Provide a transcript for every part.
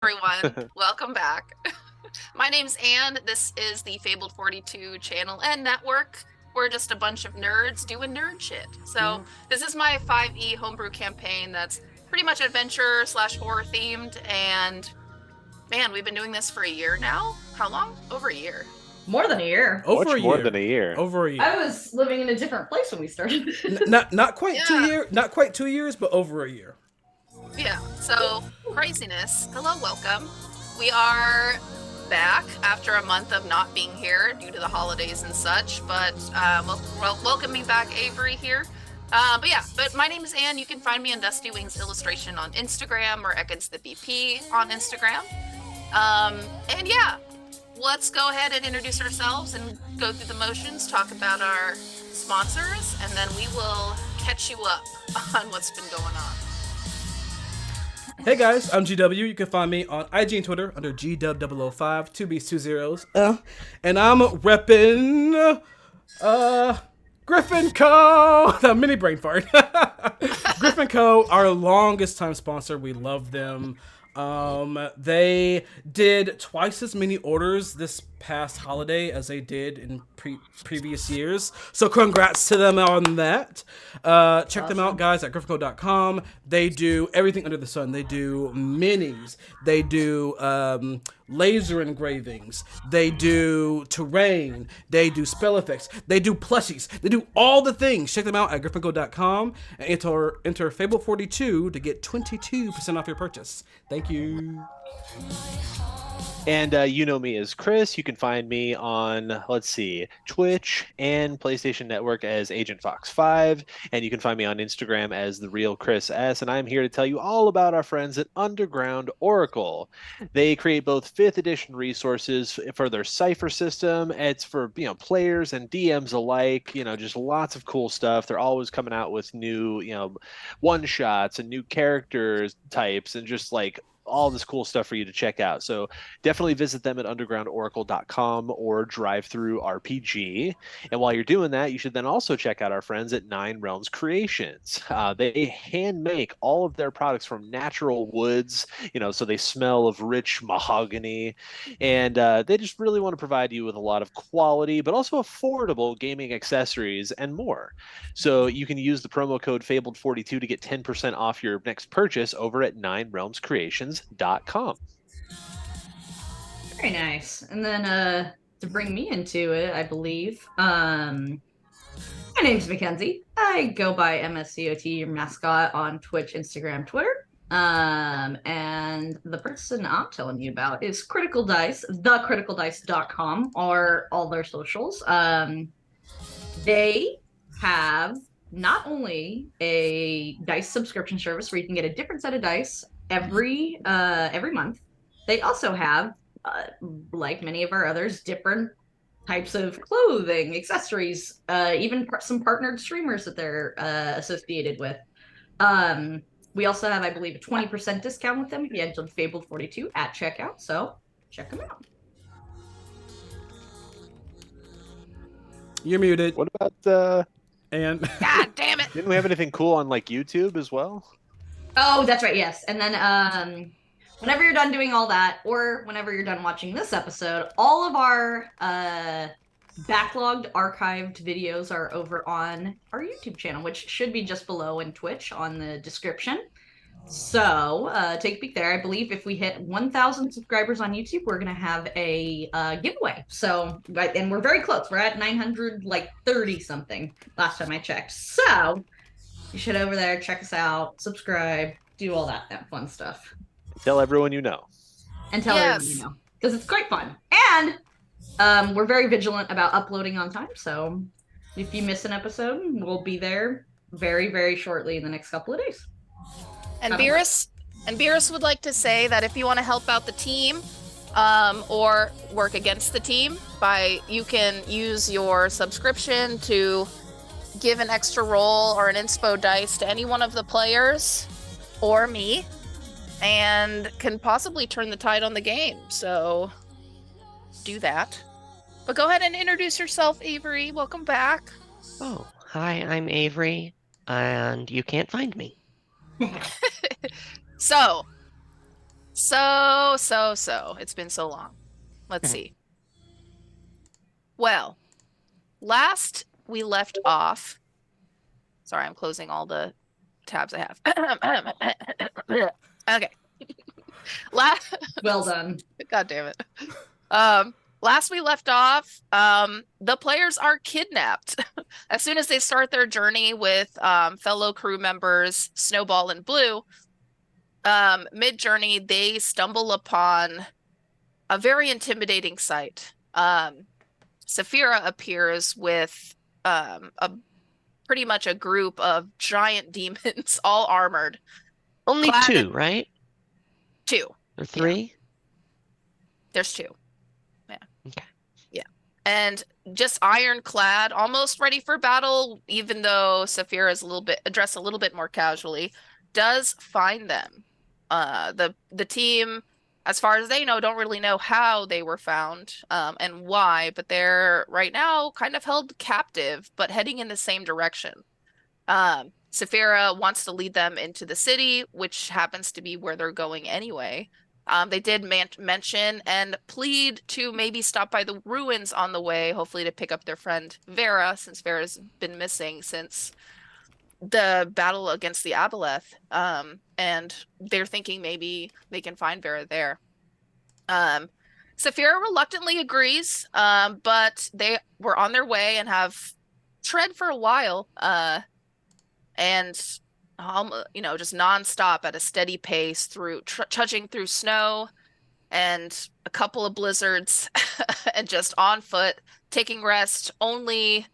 everyone. Welcome back. My name's Anne. This is the Fabled 42 channel and network. We're just a bunch of nerds doing nerd shit. So this is my 5e homebrew campaign that's pretty much adventure / horror themed. And man, we've been doing this for a year now. How long? Over a year. More than a year. Over Much a more year. than a year. Over a year. I was living in a different place when we started. Not quite 2 Yeah. years. Not quite 2 years, but over a year. Yeah, so craziness. Hello, welcome. We are back after a month of not being here due to the holidays and such, but welcome me back, Avery, here. But my name is Anne. You can find me on Dusty Wings Illustration on Instagram or Ekans the BP on Instagram. And yeah, let's go ahead and introduce ourselves and go through the motions, talk about our sponsors, and then we will catch you up on what's been going on. Hey guys, I'm GW. You can find me on IG and Twitter under GW005, 2B's 2 zeros. And I'm reppin' Griffin Co. The mini brain fart. Griffin Co., our longest time sponsor. We love them. They did twice as many orders this past holiday as they did in previous years. So congrats to them on that. Check them out, guys, at griffinco.com. They do everything under the sun. They do minis. They do laser engravings. They do terrain. They do spell effects. They do plushies. They do all the things. Check them out at griffinco.com and enter Fable42 to get 22% off your purchase. Thank you. And you know me as Chris. You can find me on, Twitch and PlayStation Network as Agent Fox 5. And you can find me on Instagram as The Real Chris S. And I'm here to tell you all about our friends at Underground Oracle. They create both 5th edition resources for their Cypher system. It's for, players and DMs alike, just lots of cool stuff. They're always coming out with new, one-shots and new characters types and just all this cool stuff for you to check out. So definitely visit them at undergroundoracle.com or Drive-Thru RPG. And while you're doing that, you should then also check out our friends at Nine Realms Creations. They hand make all of their products from natural woods, so they smell of rich mahogany. And they just really want to provide you with a lot of quality, but also affordable gaming accessories and more. So you can use the promo code Fabled42 to get 10% off your next purchase over at ninerealmscreations.com. Very nice. And then to bring me into it, I believe, my name's Mackenzie. I go by MSCOT, your mascot, on Twitch, Instagram, Twitter. And the person I'm telling you about is Critical Dice, thecriticaldice.com, or all their socials. They have not only a dice subscription service where you can get a different set of dice every month. They also have, like many of our others, different types of clothing, accessories, even some partnered streamers that they're associated with. We also have, I believe, a 20% discount with them if you enter Fabled42 at checkout. So check them out. You're muted. What about And God damn it! didn't we have anything cool on YouTube as well? Oh, that's right, yes. And then whenever you're done doing all that, or whenever you're done watching this episode, all of our backlogged, archived videos are over on our YouTube channel, which should be just below in Twitch on the description. So take a peek there. I believe if we hit 1,000 subscribers on YouTube, we're going to have a giveaway. So, and we're very close. We're at 930 something last time I checked. So you should over there, check us out, subscribe, do all that fun stuff. Tell everyone you know. And tell everyone you know. Because it's quite fun. And we're very vigilant about uploading on time. So if you miss an episode, we'll be there very, very shortly in the next couple of days. And Beerus would like to say that if you want to help out the team, or work against the team, you can use your subscription to give an extra roll or an inspo dice to any one of the players or me, and can possibly turn the tide on the game. So do that. But go ahead and introduce yourself, Avery. Welcome back. Oh, hi, I'm Avery, and you can't find me. So So. It's been so long. Let's see. Well, last we left off. Sorry, I'm closing all the tabs I have. Okay. Last, Well done. God damn it. Last we left off, the players are kidnapped. As soon as they start their journey with fellow crew members Snowball and Blue, mid-journey they stumble upon a very intimidating sight. Saphira appears with a pretty much a group of giant demons, all armored. Only Clad two, in- right? Two. Or three? There's two. Yeah. Okay. Yeah. And just ironclad, almost ready for battle, even though Saphira is dressed a little bit more casually, does find them. The team, as far as they know, don't really know how they were found, and why, but they're right now kind of held captive, but heading in the same direction. Saphira wants to lead them into the city, which happens to be where they're going anyway. They did mention and plead to maybe stop by the ruins on the way, hopefully to pick up their friend Vera, since Vera's been missing since the battle against the Aboleth. And they're thinking maybe they can find Vera there. Saphira reluctantly agrees, but they were on their way and have tread for a while, and just nonstop at a steady pace through trudging through snow and a couple of blizzards, and just on foot, taking rest only,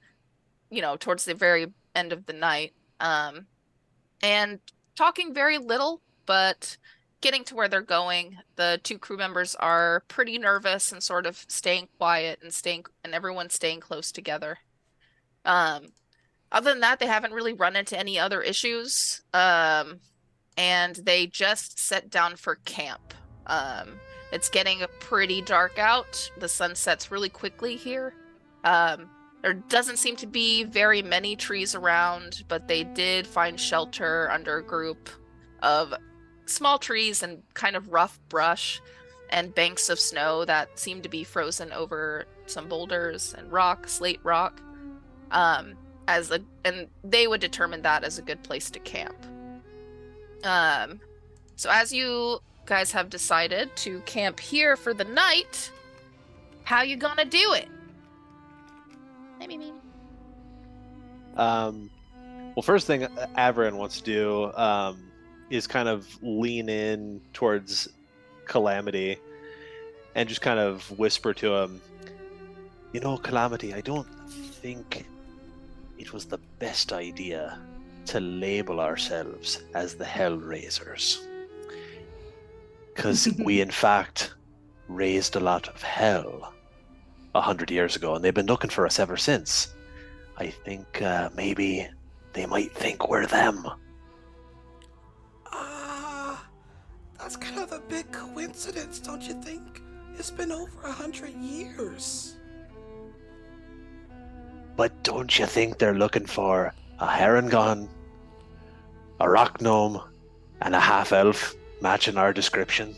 towards the very end of the night, and talking very little, but getting to where they're going. The two crew members are pretty nervous and sort of staying quiet and everyone's staying close together. Other than that, they haven't really run into any other issues. And they just set down for camp. It's getting pretty dark out. The sun sets really quickly here. There doesn't seem to be very many trees around, but they did find shelter under a group of small trees and kind of rough brush and banks of snow that seem to be frozen over some boulders and slate rock. And they would determine that as a good place to camp. So as you guys have decided to camp here for the night, how you gonna do it? Well, first thing Averin wants to do is kind of lean in towards Calamity and just kind of whisper to him, Calamity, I don't think it was the best idea to label ourselves as the Hellraisers. Because we, in fact, raised a lot of hell 100 years ago, and they've been looking for us ever since. I think maybe they might think we're them. That's kind of a big coincidence, don't you think? It's been over 100 years. But don't you think they're looking for a Harengon, a rock gnome, and a half-elf matching our description?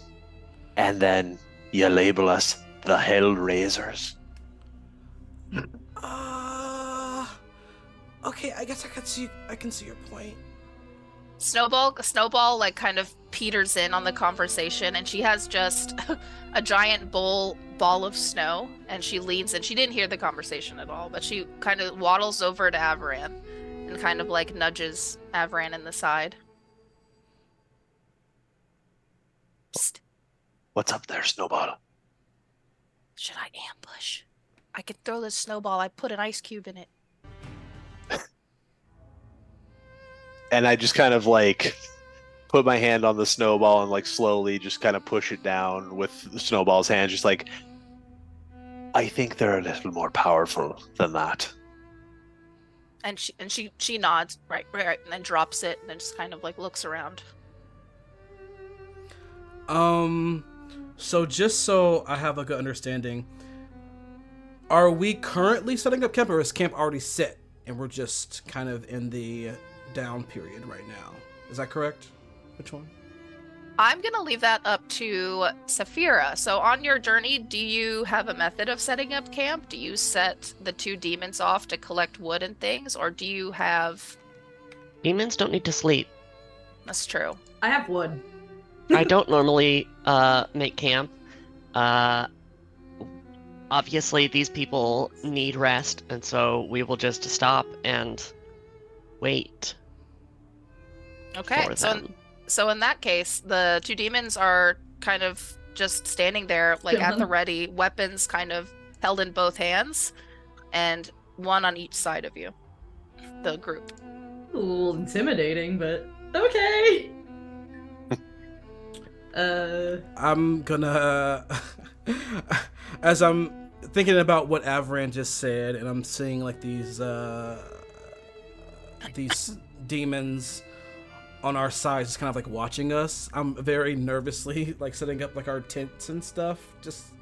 And then you label us the Hellraisers? Okay, I guess I can see your point. Snowball like kind of peters in on the conversation, and she has just a giant ball of snow, and she leans in. She didn't hear the conversation at all, but she kind of waddles over to Avaran and kind of like nudges Avaran in the side. Psst. What's up there, Snowball? Should I ambush? I could throw this snowball. I put an ice cube in it. And I just kind of like put my hand on the snowball and like slowly just kind of push it down with the Snowball's hand, just like, I think they're a little more powerful than that. And she nods, right, and then drops it and then just kind of like looks around. So just so I have a good understanding, are we currently setting up camp, or is camp already set and we're just kind of in the down period right now? Is that correct? Which one? I'm gonna leave that up to Saphira. So on your journey, do you have a method of setting up camp? Do you set the 2 demons off to collect wood and things, or do you have... Demons don't need to sleep. That's true. I have wood. I don't normally make camp. Obviously, these people need rest, and so we will just stop and wait Okay, for so them. so in that case, the 2 demons are kind of just standing there, like at the Chilling. ready, weapons kind of held in both hands, and one on each side of you, the group. A little intimidating, but okay. I'm gonna, as I'm thinking about what Avran just said, and I'm seeing like these demons on our side, just kind of like watching us. I'm very nervously like setting up like our tents and stuff. Just.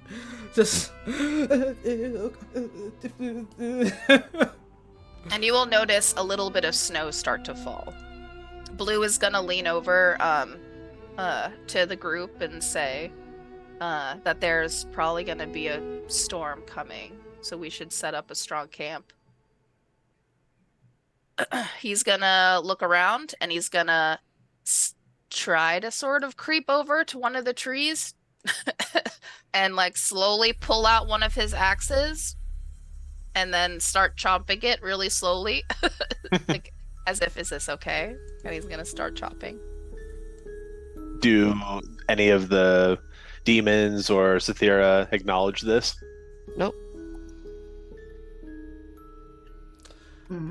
And you will notice a little bit of snow start to fall. Blue is gonna lean over to the group and say that there's probably gonna be a storm coming, so we should set up a strong camp. He's gonna look around and he's gonna try to sort of creep over to one of the trees and like slowly pull out one of his axes and then start chopping it really slowly, like as if, is this okay? And he's gonna start chopping. Do any of the demons or Sathira acknowledge this? Nope.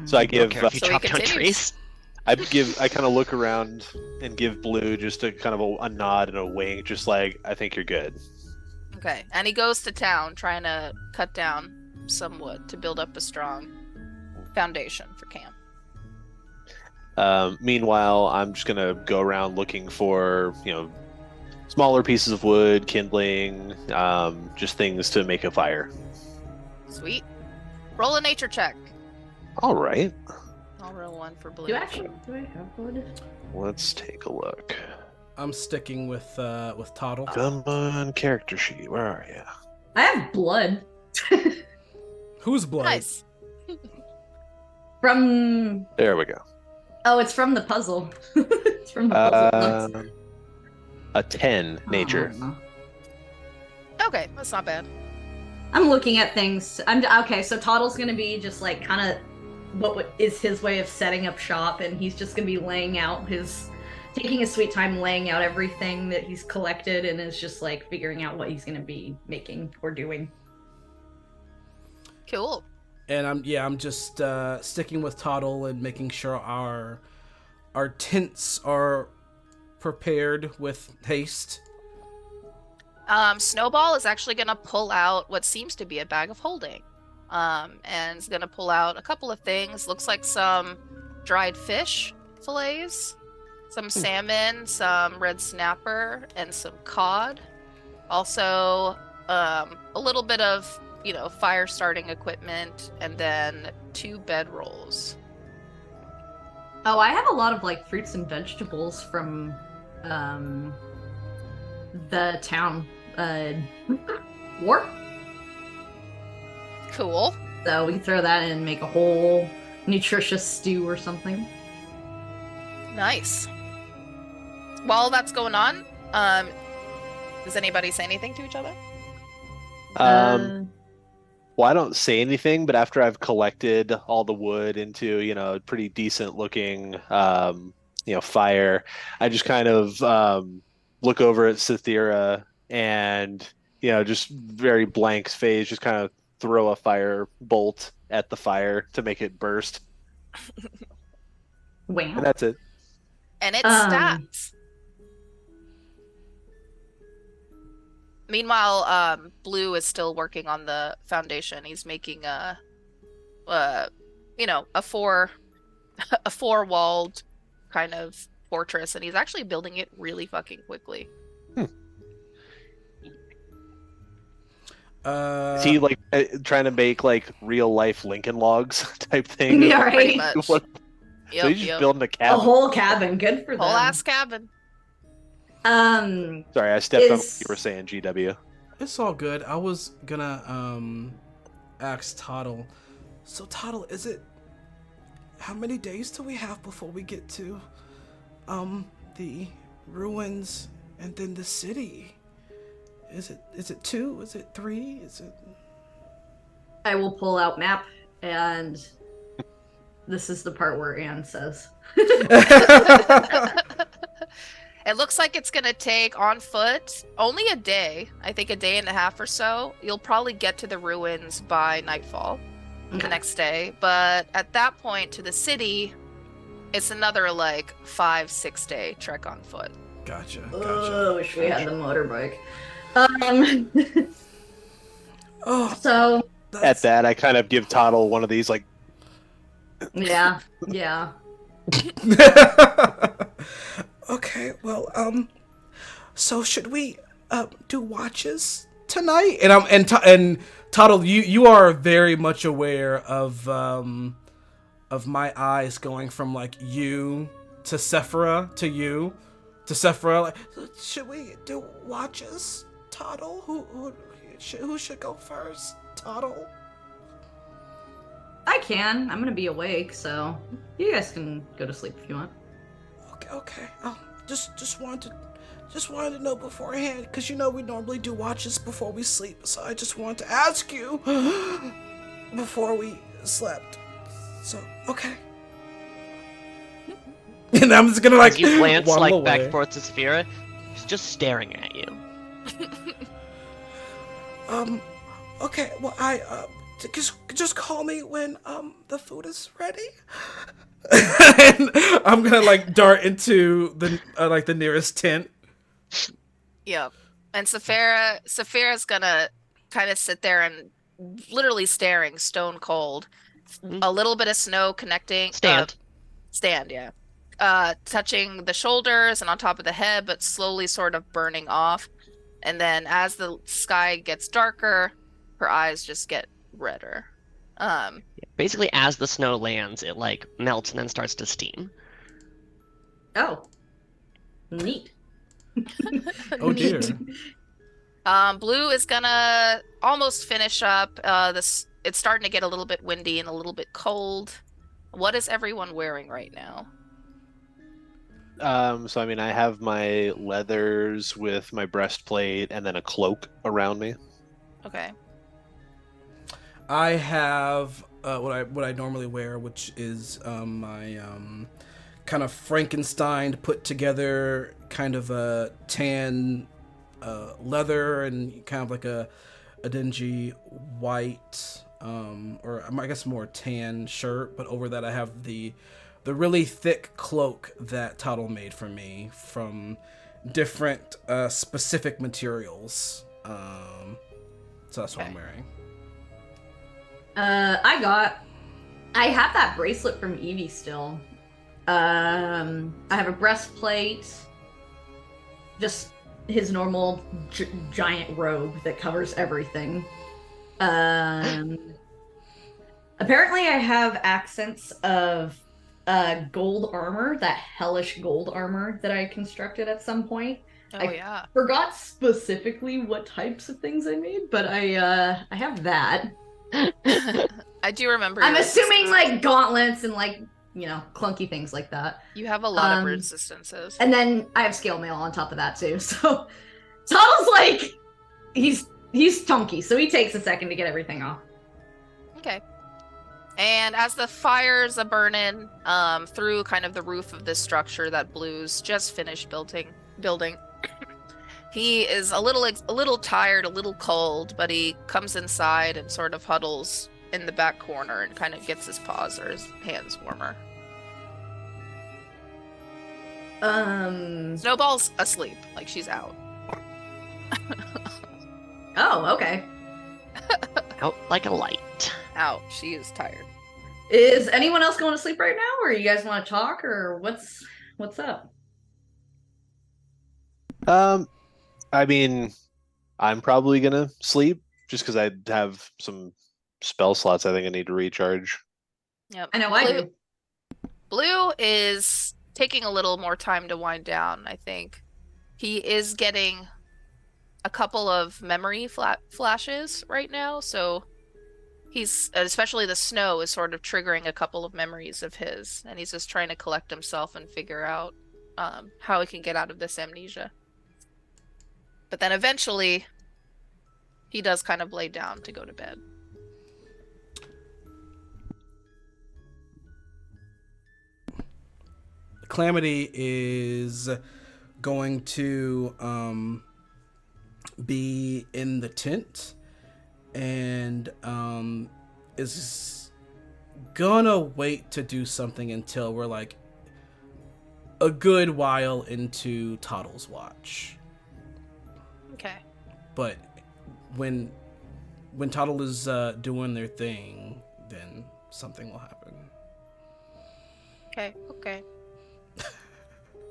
So I Don't give care if you So he chop down continues. trees. I kind of look around and give Blue just a kind of a nod and a wink, just like, I think you're good. Okay, and he goes to town trying to cut down some wood to build up a strong foundation for camp. Meanwhile, I'm just gonna go around looking for, smaller pieces of wood, kindling, just things to make a fire. Sweet. Roll a nature check. All right, I'll roll one for Blue. do I have wood? let's take a look. I'm sticking with Toddle. Come on, character sheet. Where are you? I have blood. Whose blood? Nice. From There we go. it's from the puzzle. It's from the puzzle. A 10 nature. Oh. Okay, that's not bad. I'm looking at things. Okay. So Toddle's gonna be just like kind of what is his way of setting up shop, and he's just gonna be taking his sweet time laying out everything that he's collected, and is just like figuring out what he's gonna be making or doing. Cool. And I'm just sticking with Toddle and making sure our tents are prepared with haste. Snowball is actually gonna pull out what seems to be a bag of holding. And is gonna pull out a couple of things. Looks like some dried fish fillets, some salmon, some red snapper, and some cod. Also, a little bit of, fire starting equipment, and then 2 bedrolls. Oh, I have a lot of like fruits and vegetables from the town war. Cool. So we can throw that in and make a whole nutritious stew or something. Nice. While that's going on, does anybody say anything to each other? Well, I don't say anything, but after I've collected all the wood into, a pretty decent looking, fire, I just kind of look over at Sathira and, just very blank face, just kind of throw a fire bolt at the fire to make it burst. Wow. And that's it. And it stats. Meanwhile, Blue is still working on the foundation. He's making a four-walled kind of fortress, and he's actually building it really fucking quickly. Is he like trying to make like real life Lincoln Logs type thing? Yeah, right. Pretty much. So he's just building a A cabin. whole cabin. Good for them. Whole ass cabin. Sorry, I stepped on what Is you were saying, GW. It's all good. I was gonna ask Toddle. So Toddle, is it how many days do we have before we get to the ruins and then the city? Is it 2? Is it 3? Is it I will pull out map, and this is the part where Anne says. It looks like it's gonna take on foot only a day. I think a day and a half or so. You'll probably get to the ruins by nightfall the next day. But at that point, to the city, it's another like 5-6 day trek on foot. Gotcha. Oh, wish we had the motorbike. Oh, So At that, I kind of give Toddle one of these, like, yeah. Okay, well, so should we do watches tonight? And Toddle, you are very much aware of my eyes going from like you to Sephira to you to Sephira. Like, should we do watches, Toddle? Who should go first, Toddle? I can. I'm gonna be awake, so you guys can go to sleep if you want. Okay. Just wanted to know beforehand, because you know we normally do watches before we sleep. So I just wanted to ask you before we slept. So okay. And I'm just gonna like As you glance waddle like away. back and forth to Saphira, she's just staring at you. Okay. Well, just call me when the food is ready. And I'm gonna like dart into the like the nearest tent. Yep. And Saphira's gonna kind of sit there and literally staring, stone cold. A little bit of snow connecting. Stand. Yeah. Touching the shoulders and on top of the head, but slowly sort of burning off. And then as the sky gets darker, her eyes just get redder. Basically, as the snow lands, it like melts and then starts to steam. Oh, neat. Oh dear. Blue is gonna almost finish up. This it's starting to get a little bit windy and a little bit cold. What is everyone wearing right now? so I mean, I have my leathers with my breastplate and then a cloak around me. Okay. I have what I normally wear, which is my kind of Frankenstein put together kind of a tan leather and kind of like a dingy white or I guess more tan shirt, but over that I have the really thick cloak that Toddle made for me from different specific materials. So that's what I'm wearing. I have that bracelet from Evie still. I have a breastplate, just his normal giant robe that covers everything. Apparently I have accents of gold armor, that hellish gold armor that I constructed at some point. Oh yeah. Forgot specifically what types of things I made, but I have that. I do remember. I'm your assuming resistances. like gauntlets and like, you know, clunky things like that. You have a lot of resistances. And then I have scale mail on top of that too. So Toddle's like he's chunky, so he takes a second to get everything off. Okay. And as the fires are burning through kind of the roof of this structure that Blue's just finished building, he is a little tired, a little cold, but he comes inside and sort of huddles in the back corner and kind of gets his paws or his hands warmer. Snowball's asleep, like she's out. Oh, okay. Out like a light. Out. She is tired. Is anyone else going to sleep right now, or you guys want to talk, or what's up? I mean, I'm probably gonna sleep just because I have some spell slots I think I need to recharge. Yep. I know I do. Blue is taking a little more time to wind down, I think. He is getting a couple of memory flashes right now, so he's, especially the snow is sort of triggering a couple of memories of his, and he's just trying to collect himself and figure out how he can get out of this amnesia. But then eventually, he does kind of lay down to go to bed. Calamity is going to be in the tent and is gonna wait to do something until we're like a good while into Toddle's watch. Okay. But when Toddle is doing their thing, then something will happen. Okay.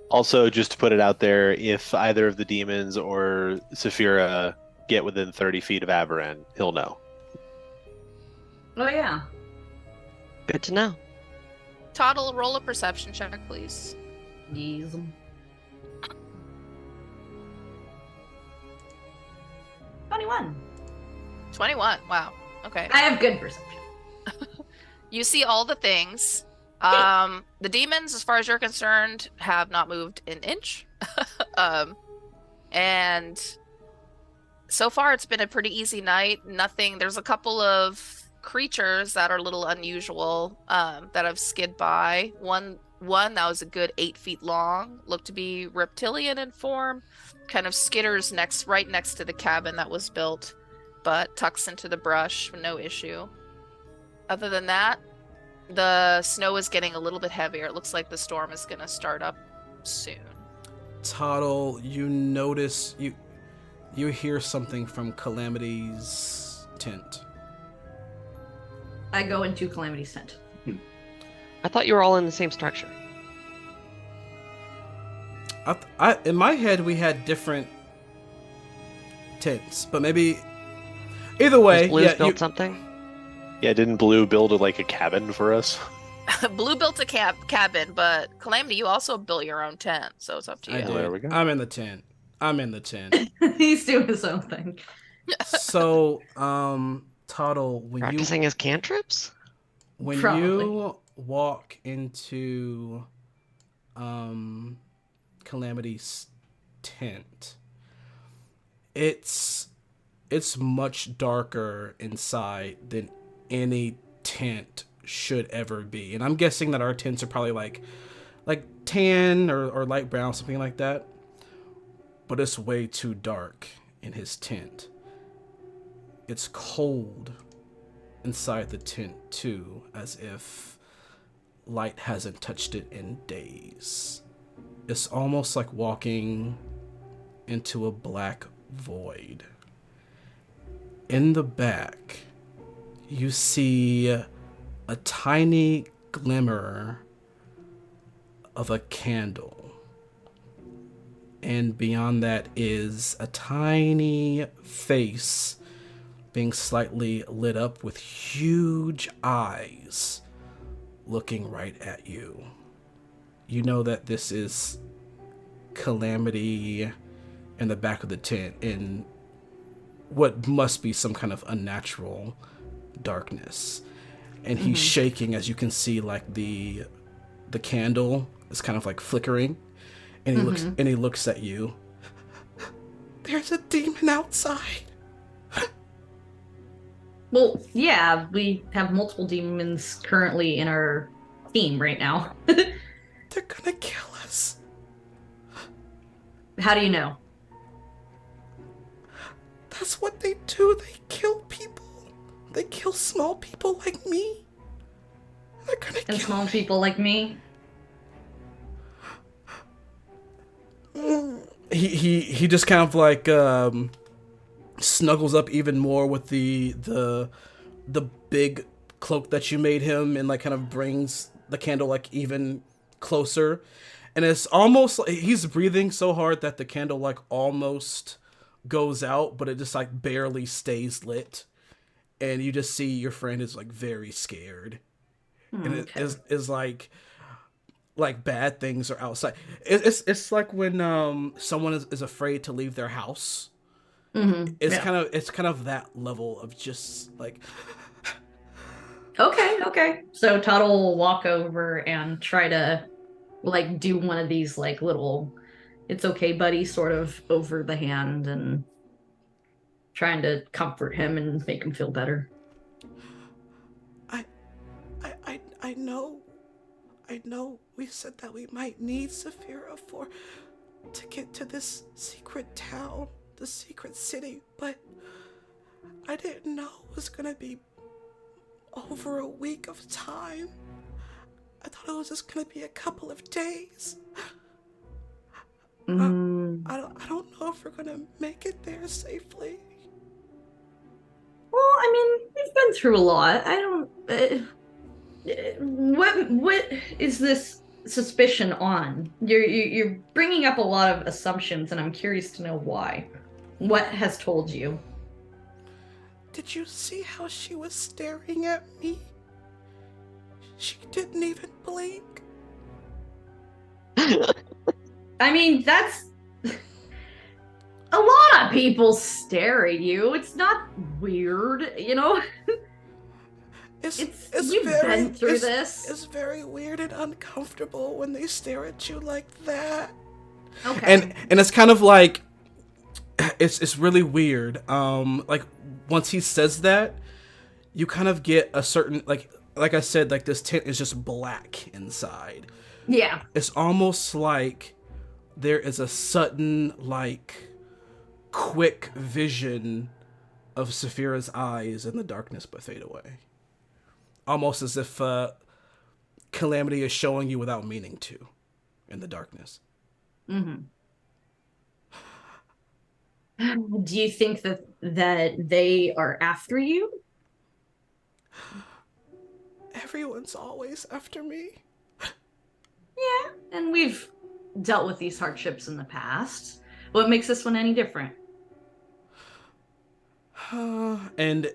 Also, just to put it out there, if either of the demons or Saphira get within 30 feet of Avaran, he'll know. Oh yeah. Good to know. Toddle, roll a perception check, please. Yes. 21. 21. Wow. Okay. I have good perception. You see all the things. The demons, as far as you're concerned, have not moved an inch. And so far it's been a pretty easy night. Nothing. There's a couple of creatures that are a little unusual that have skid by. One that was a good 8 feet long, looked to be reptilian in form, kind of skitters right next to the cabin that was built, but tucks into the brush, no issue. Other than that, the snow is getting a little bit heavier. It looks like the storm is going to start up soon. Toddle, you notice you hear something from Calamity's tent. I go into Calamity's tent. I thought you were all in the same structure. I in my head we had different tents, but maybe either way. Has Blue's Yeah, built something? Yeah, didn't Blue build like a cabin for us? Blue built a cabin, but Calamity, you also built your own tent, so it's up to you. I did. There we go. I'm in the tent. He's doing his own thing. So, Toddle, Practicing his cantrips? when Probably. you walk into Calamity's tent, it's much darker inside than any tent should ever be. And I'm guessing that our tents are probably like tan or light brown, something like that. But it's way too dark in his tent. It's cold inside the tent too, as if light hasn't touched it in days. It's almost like walking into a black void. In the back, you see a tiny glimmer of a candle. And beyond that is a tiny face being slightly lit up with huge eyes looking right at you. You know that this is Calamity in the back of the tent in what must be some kind of unnatural darkness. And he's shaking, as you can see, like the candle is kind of like flickering. And he looks at you. There's a demon outside. Well, yeah, we have multiple demons currently in our team right now. They're gonna kill us. How do you know? That's what they do. They kill people. They kill small people like me. They're gonna And kill small me. people like me? He just kind of like snuggles up even more with the big cloak that you made him, and like kind of brings the candle like even closer. And it's almost like he's breathing so hard that the candle like almost goes out, but it just like barely stays lit. And you just see your friend is like very scared. And it is like, like bad things are outside. It's like when someone is afraid to leave their house. It's Yeah. kind of that level of just like Okay. So Toddle will walk over and try to like do one of these like little "it's okay, buddy" sort of over the hand and trying to comfort him and make him feel better. I I know we said that we might need Saphira for to get to this secret town, the secret city, but I didn't know it was gonna be over a week of time. I thought it was just gonna be a couple of days. Mm. I don't know if we're gonna make it there safely. Well, I mean, we've been through a lot. I don't. What is this suspicion on? You're bringing up a lot of assumptions, and I'm curious to know why. What has told you? Did you see how she was staring at me? She didn't even blink. I mean, that's a lot of people stare at you. It's not weird, you know? You've been through this. It's very weird and uncomfortable when they stare at you like that. Okay. And it's kind of like it's really weird. Like once he says that, you kind of get a certain like I said, like this tent is just black inside. Yeah. It's almost like there is a sudden, like, quick vision of Saphira's eyes in the darkness but fade away. Almost as if Calamity is showing you without meaning to in the darkness. Mm-hmm. Do you think that they are after you? Everyone's always after me. Yeah, and we've dealt with these hardships in the past. What makes this one any different? And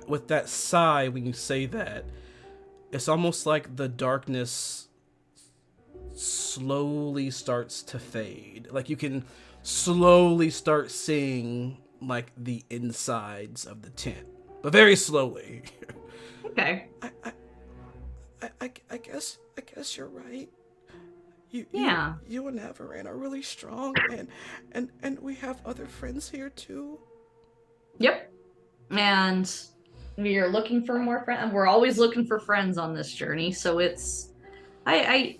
with that sigh, when you say that, it's almost like the darkness slowly starts to fade. Like you can slowly start seeing like the insides of the tent, but very slowly. Okay. I guess you're right. Yeah. You and Avaran are really strong, and we have other friends here too. Yep. And we are looking for more friends. We're always looking for friends on this journey. So it's, I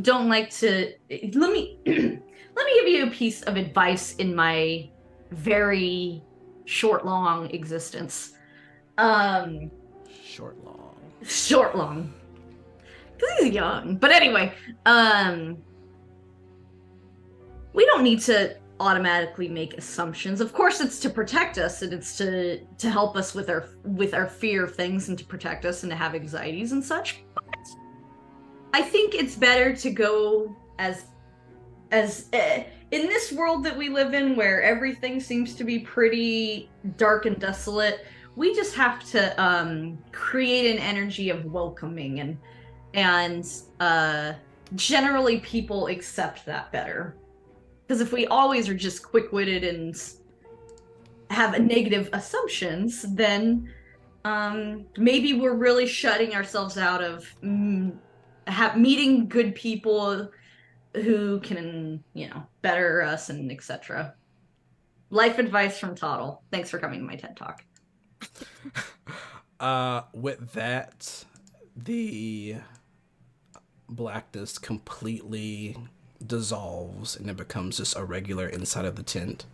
don't like to. Let me let me give you a piece of advice in my very long existence. Short long. Because he's young. But anyway, we don't need to automatically make assumptions. Of course, it's to protect us, and it's to help us with our fear of things, and to protect us, and to have anxieties and such. But I think it's better to go as in this world that we live in, where everything seems to be pretty dark and desolate. We just have to create an energy of welcoming, and generally people accept that better. Because if we always are just quick-witted and have negative assumptions, then maybe we're really shutting ourselves out of meeting good people who can, better us and etc. Life advice from Toddle. Thanks for coming to my TED Talk. With that, the blackness completely dissolves and it becomes just a regular inside of the tent.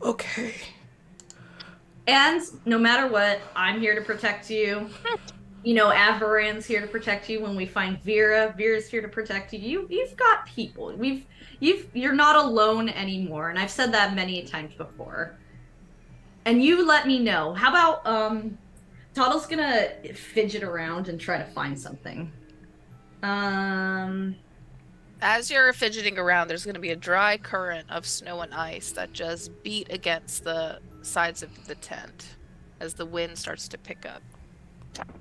Okay. And no matter what, I'm here to protect you. Avaran's here to protect you when we find Vera. Vera's here to protect you. You've got people. You're not alone anymore, and I've said that many times before. And you let me know. How about Toddle's gonna fidget around and try to find something. As you're fidgeting around, there's going to be a dry current of snow and ice that just beat against the sides of the tent as the wind starts to pick up.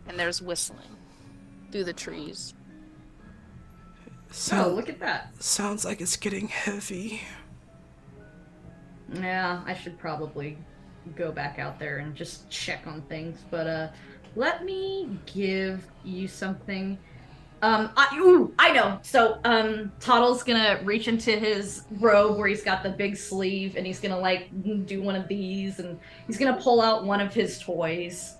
And there's whistling. through the trees. Oh, look at that. Sounds like it's getting heavy. Yeah, I should probably go back out there and just check on things, but let me give you something. I know. So, Toddle's gonna reach into his robe where he's got the big sleeve, and he's gonna like do one of these, and he's gonna pull out one of his toys.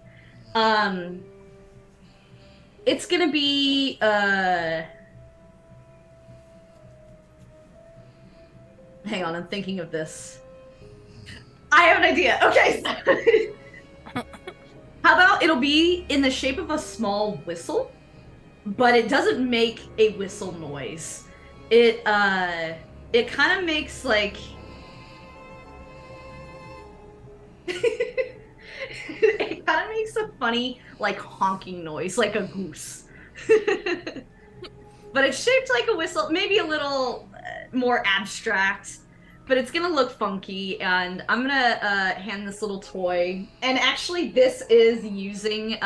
It's gonna be hang on, I'm thinking of this. I have an idea. Okay. How about it'll be in the shape of a small whistle, but it doesn't make a whistle noise. It kind of makes like it kind of makes a funny like honking noise, like a goose. But it's shaped like a whistle, maybe a little more abstract, but it's gonna look funky. And I'm gonna hand this little toy. And actually, this is using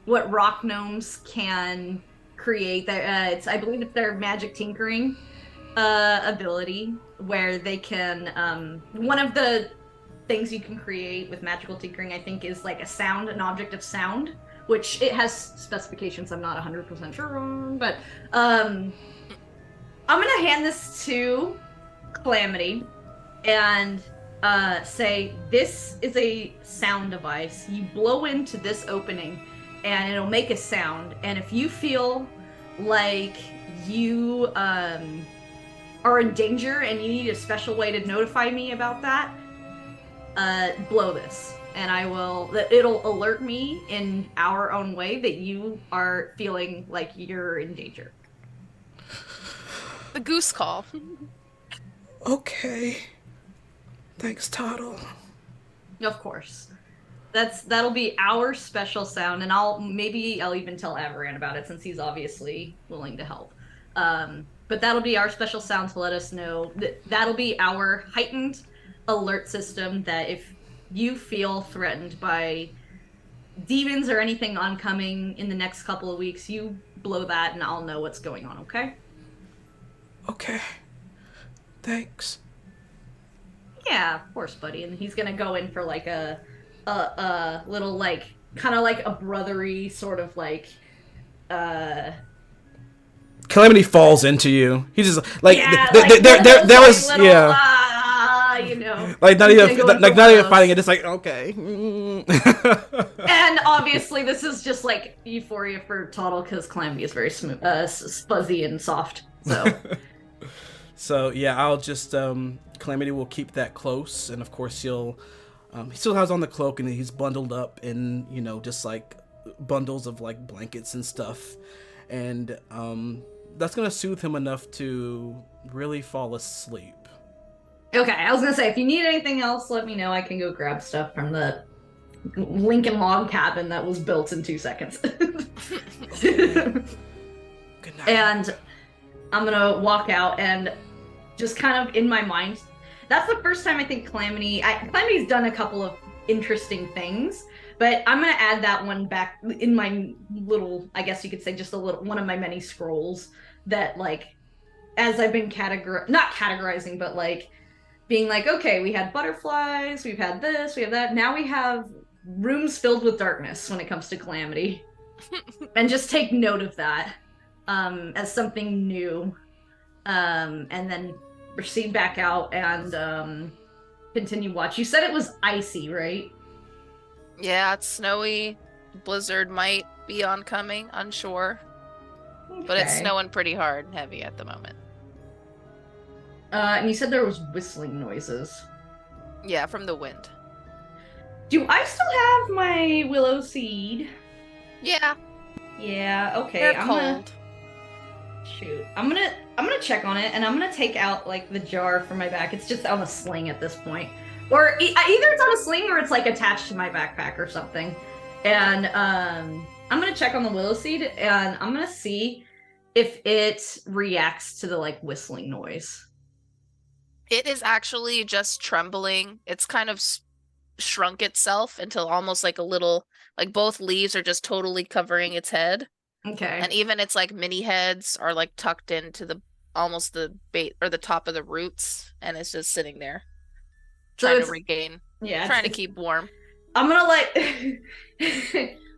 what rock gnomes can create. It's, I believe it's their magic tinkering ability, where they can one of the things you can create with magical tinkering, I think, is like a sound, an object of sound, which it has specifications I'm not 100% sure on, but I'm gonna hand this to Calamity and say, this is a sound device. You blow into this opening and it'll make a sound, and if you feel like you are in danger and you need a special way to notify me about that, blow this, and it'll alert me in our own way that you are feeling like you're in danger. The goose call. Okay. Thanks, Toddle. Of course. That'll be our special sound, and I'll even tell Avaran about it, since he's obviously willing to help. But that'll be our special sound to let us know. That'll be our heightened alert system, that if you feel threatened by demons or anything oncoming in the next couple of weeks, you blow that and I'll know what's going on, okay? Okay. Thanks. Yeah, of course, buddy. And he's gonna go in for like a little, like, kind of like a brothery sort of like Calamity falls into you. He just like yeah, there was little, yeah, you know, like not even fighting it. Just like okay. And obviously, this is just like euphoria for Toddle, because Calamity is very smooth, fuzzy and soft. So, so yeah, I'll just Calamity will keep that close, and of course he still has on the cloak, and he's bundled up in, you know, just like bundles of like blankets and stuff, and that's gonna soothe him enough to really fall asleep. okay, I was gonna say, if you need anything else, let me know. I can go grab stuff from the Lincoln log cabin that was built in 2 seconds. Good night. And I'm gonna walk out, and just kind of in my mind, that's the first time I think Calamity's done a couple of interesting things, but I'm gonna add that one back in my little, I guess you could say, just a little one of my many scrolls that, like, as I've been not categorizing, but like being like, okay, we had butterflies, we've had this, we have that, now we have rooms filled with darkness when it comes to Calamity. And just take note of that as something new, and then proceed back out and continue watch. You said it was icy, right? Yeah, it's snowy. Blizzard might be oncoming, unsure. Okay. But it's snowing pretty hard and heavy at the moment. And you said there was whistling noises. Yeah, from the wind. Do I still have my willow seed? Yeah, Yeah, okay. they're cold. I'm gonna check on it, and I'm gonna take out like the jar from my back. It's just on a sling at this point, or either it's on a sling or it's like attached to my backpack or something. And I'm gonna check on the willow seed, and I'm gonna see if it reacts to the like whistling noise. It is actually just trembling. It's kind of shrunk itself until almost like a little, like both leaves are just totally covering its head. Okay. And even its like mini heads are like tucked into the almost the bait or the top of the roots, and it's just sitting there So trying to it's regain, yeah, trying to it's keep warm. I'm gonna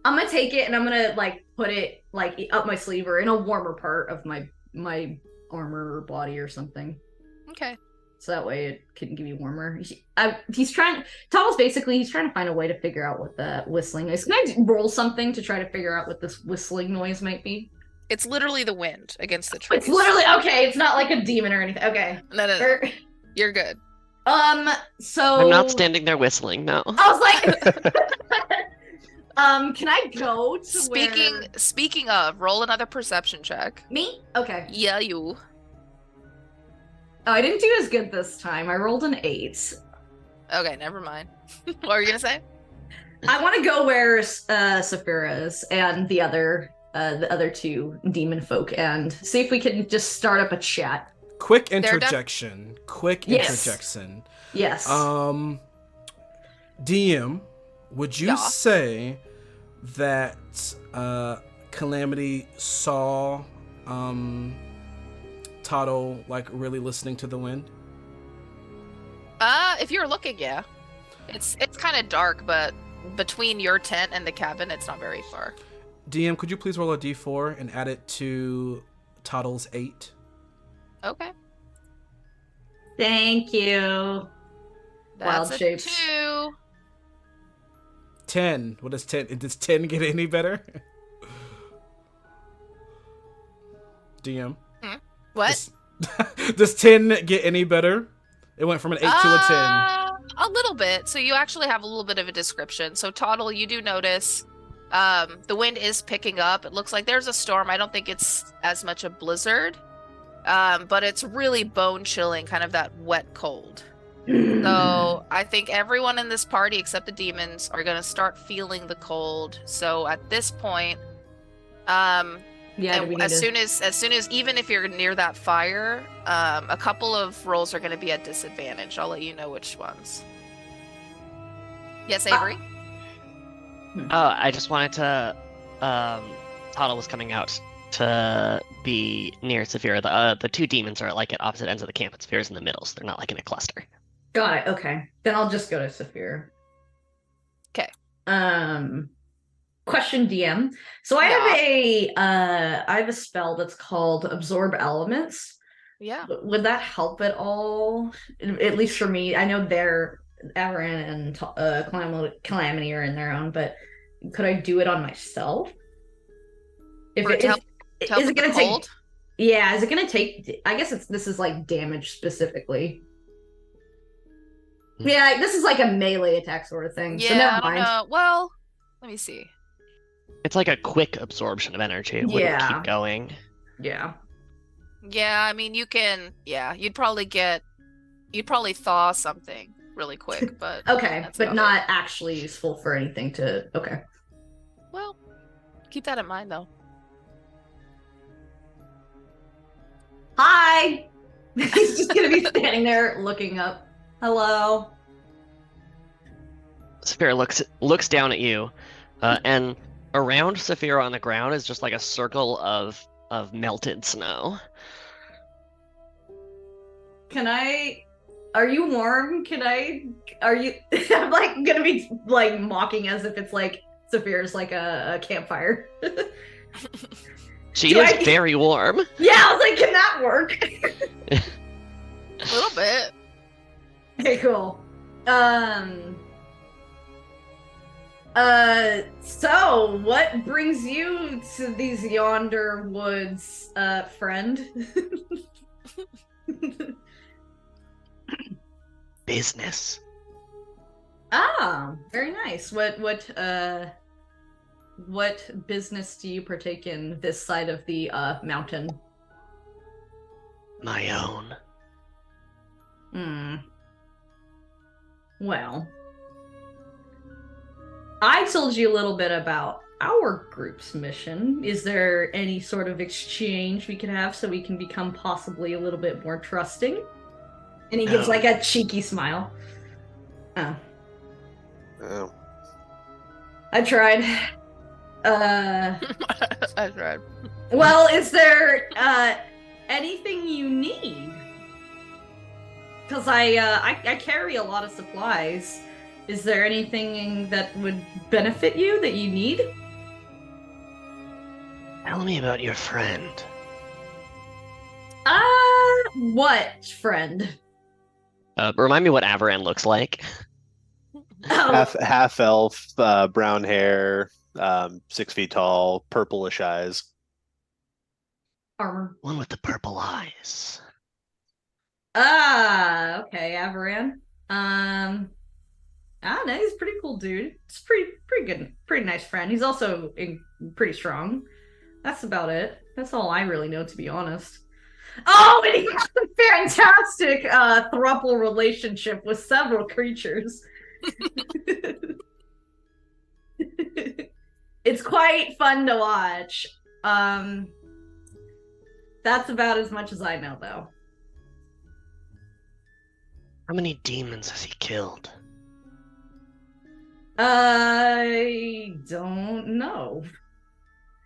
I'm gonna take it and I'm gonna like put it like up my sleeve or in a warmer part of my armor or body or something. Okay. So that way it can be warmer. He's trying. Toddle's basically he's trying to find a way to figure out what that whistling is. Can I roll something to try to figure out what this whistling noise might be? It's literally the wind against the trees. It's literally okay. It's not like a demon or anything. Okay. No. You're good. So I'm not standing there whistling, no. I was like, can I go to Speaking of, roll another perception check. me? Okay. Yeah, you. Oh, I didn't do as good this time. I rolled an 8. Okay, never mind. What were you gonna say? I want to go where Saphira is and the other two demon folk and see if we can just start up a chat. Quick interjection. Yes. Interjection. Yes. DM, would you Yeah. say that Calamity saw Totto like really listening to the wind? If you're looking, yeah. It's kind of dark, but between your tent and the cabin, it's not very far. DM, could you please roll a d4 and add it to Toddle's 8? Okay. Thank you. That's Wild a shapes. 2. 10. What does 10? Does 10 get any better? DM. What? Does 10 get any better? It went from an 8 to a 10. A little bit. So you actually have a little bit of a description. So Toddle, you do notice the wind is picking up. It looks like there's a storm. I don't think it's as much a blizzard, but it's really bone chilling, kind of that wet cold. So I think everyone in this party except the demons are going to start feeling the cold. So at this point, Yeah, do we need as to... soon as even if you're near that fire, a couple of rolls are going to be at disadvantage. I'll let you know which ones. Yes, Avery? I just wanted to. Tottle was coming out to be near Saphira. The two demons are like at opposite ends of the camp, and Saphira's in the middle, so they're not like in a cluster. Got it. Okay. Then I'll just go to Saphira. Okay. Question DM. So I have a spell that's called Absorb Elements. Yeah. Would that help at all? At least for me. I know they're Avaran and Calamity are in their own, but could I do it on myself? If For it to help is with it the gonna take? cold? Yeah, is it gonna take? I guess this is like damage specifically. Yeah, this is like a melee attack sort of thing. Yeah, so never I don't mind. know. Well, let me see. It's like a quick absorption of energy. It wouldn't keep going. Yeah. Yeah, I mean, you can. Yeah, you'd probably thaw something really quick, but Okay, that's but about not it. actually useful for anything to. Okay. Well, keep that in mind, though. Hi. He's just gonna be standing there looking up. Hello. Saphira looks down at you, and around Saphira on the ground is just like a circle of melted snow. Are you warm? Are you I'm like gonna be like mocking as if it's like Saphira's like a campfire. She Do is I- very warm. Yeah, I was like, can that work? A little bit. Okay, cool. So what brings you to these yonder woods, friend? Business. Ah, very nice. What business do you partake in this side of the mountain? My own. Well, I told you a little bit about our group's mission. Is there any sort of exchange we can have so we can become possibly a little bit more trusting? And he gives No. like a cheeky smile. Oh. Oh. I tried. That's right. Well, is there anything you need? Because I carry a lot of supplies. Is there anything that would benefit you that you need? Tell me about your friend. What friend? Remind me what Avaran looks like. Oh, Half elf, brown hair, 6 feet tall, purplish eyes. armor. One with the purple eyes. Okay, Avaran. I don't know, he's a pretty cool dude. He's pretty good, pretty nice friend. He's also pretty strong. That's about it. That's all I really know, to be honest. Oh, and he has a fantastic throuple relationship with several creatures. It's quite fun to watch. That's about as much as I know, though. How many demons has he killed? I don't know.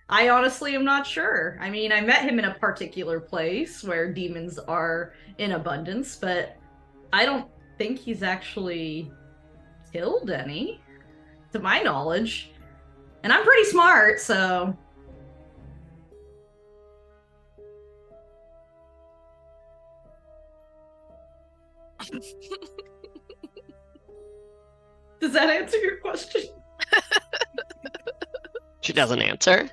I honestly am not sure. I mean, I met him in a particular place where demons are in abundance, but I don't think he's actually killed any, to my knowledge. And I'm pretty smart, so... Does that answer your question? She doesn't answer.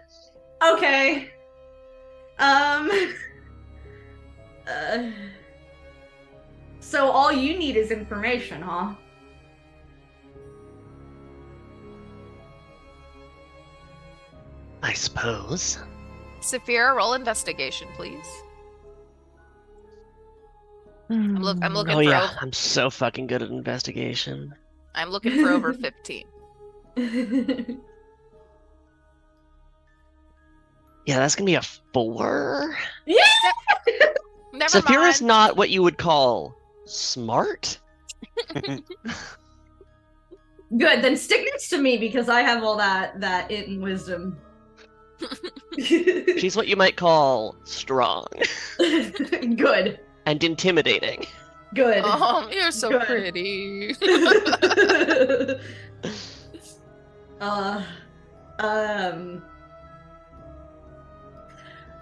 Okay. So all you need is information, huh? I suppose. Saphira, roll investigation, please. I'm looking Oh for yeah, over, I'm so fucking good at investigation. I'm looking for over 15. Yeah, that's gonna be a 4. Yeah! Never Saphira's mind. not what you would call smart. Good, then stick next to me because I have all that it and wisdom. She's what you might call strong Good. and intimidating. Good. Oh, you're so Good. pretty.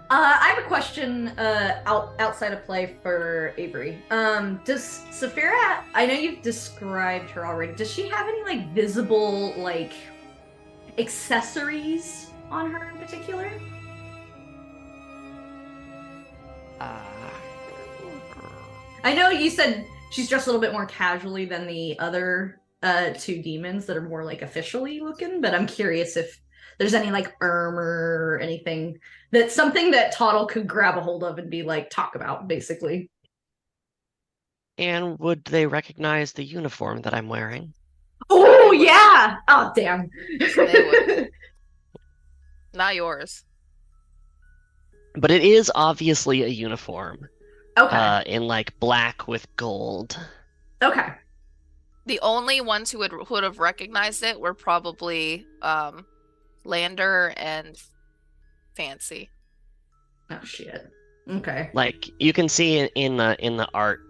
I have a question outside of play for Avery. Does Saphira, I know you've described her already, does she have any like visible like accessories on her in particular? I know you said she's dressed a little bit more casually than the other two demons that are more like officially looking, but I'm curious if there's any like armor or anything that's something that Toddle could grab a hold of and be like, talk about, basically. And would they recognize the uniform that I'm wearing? Oh, They would. yeah! Oh, damn. They would. Not yours. But it is obviously a uniform. Okay. In like black with gold. Okay. The only ones who would have recognized it were probably Lander and Fancy. Oh, shit. Okay. Like you can see in the art,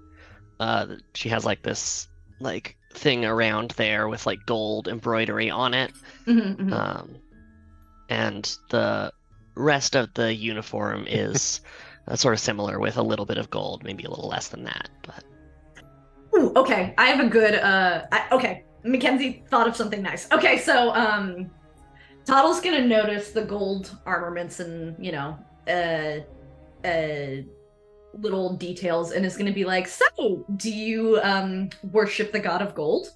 she has like this like thing around there with like gold embroidery on it. Mm-hmm, mm-hmm. And the rest of the uniform is sort of similar with a little bit of gold, maybe a little less than that. But Ooh, okay. I have a good okay. Mackenzie thought of something nice. Okay, so Toddle's gonna notice the gold armaments and, you know, little details and is gonna be like, so do you worship the god of gold?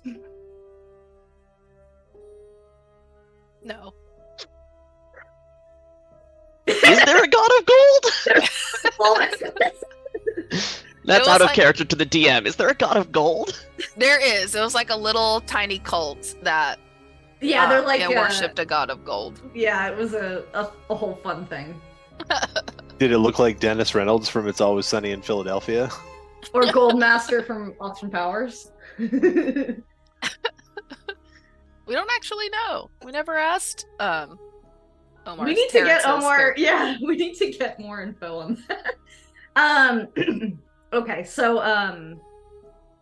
No. is there a god of gold? That's out of like, character to the DM. Is there a god of gold? There is. It was like a little tiny cult that Yeah, they're like worshipped a god of gold. Yeah, it was a whole fun thing. Did it look like Dennis Reynolds from It's Always Sunny in Philadelphia? Or Goldmaster from Austin Powers. We don't actually know. We never asked Omar's we need to get Terrence's Omar. character. Yeah, we need to get more info on that. Okay, so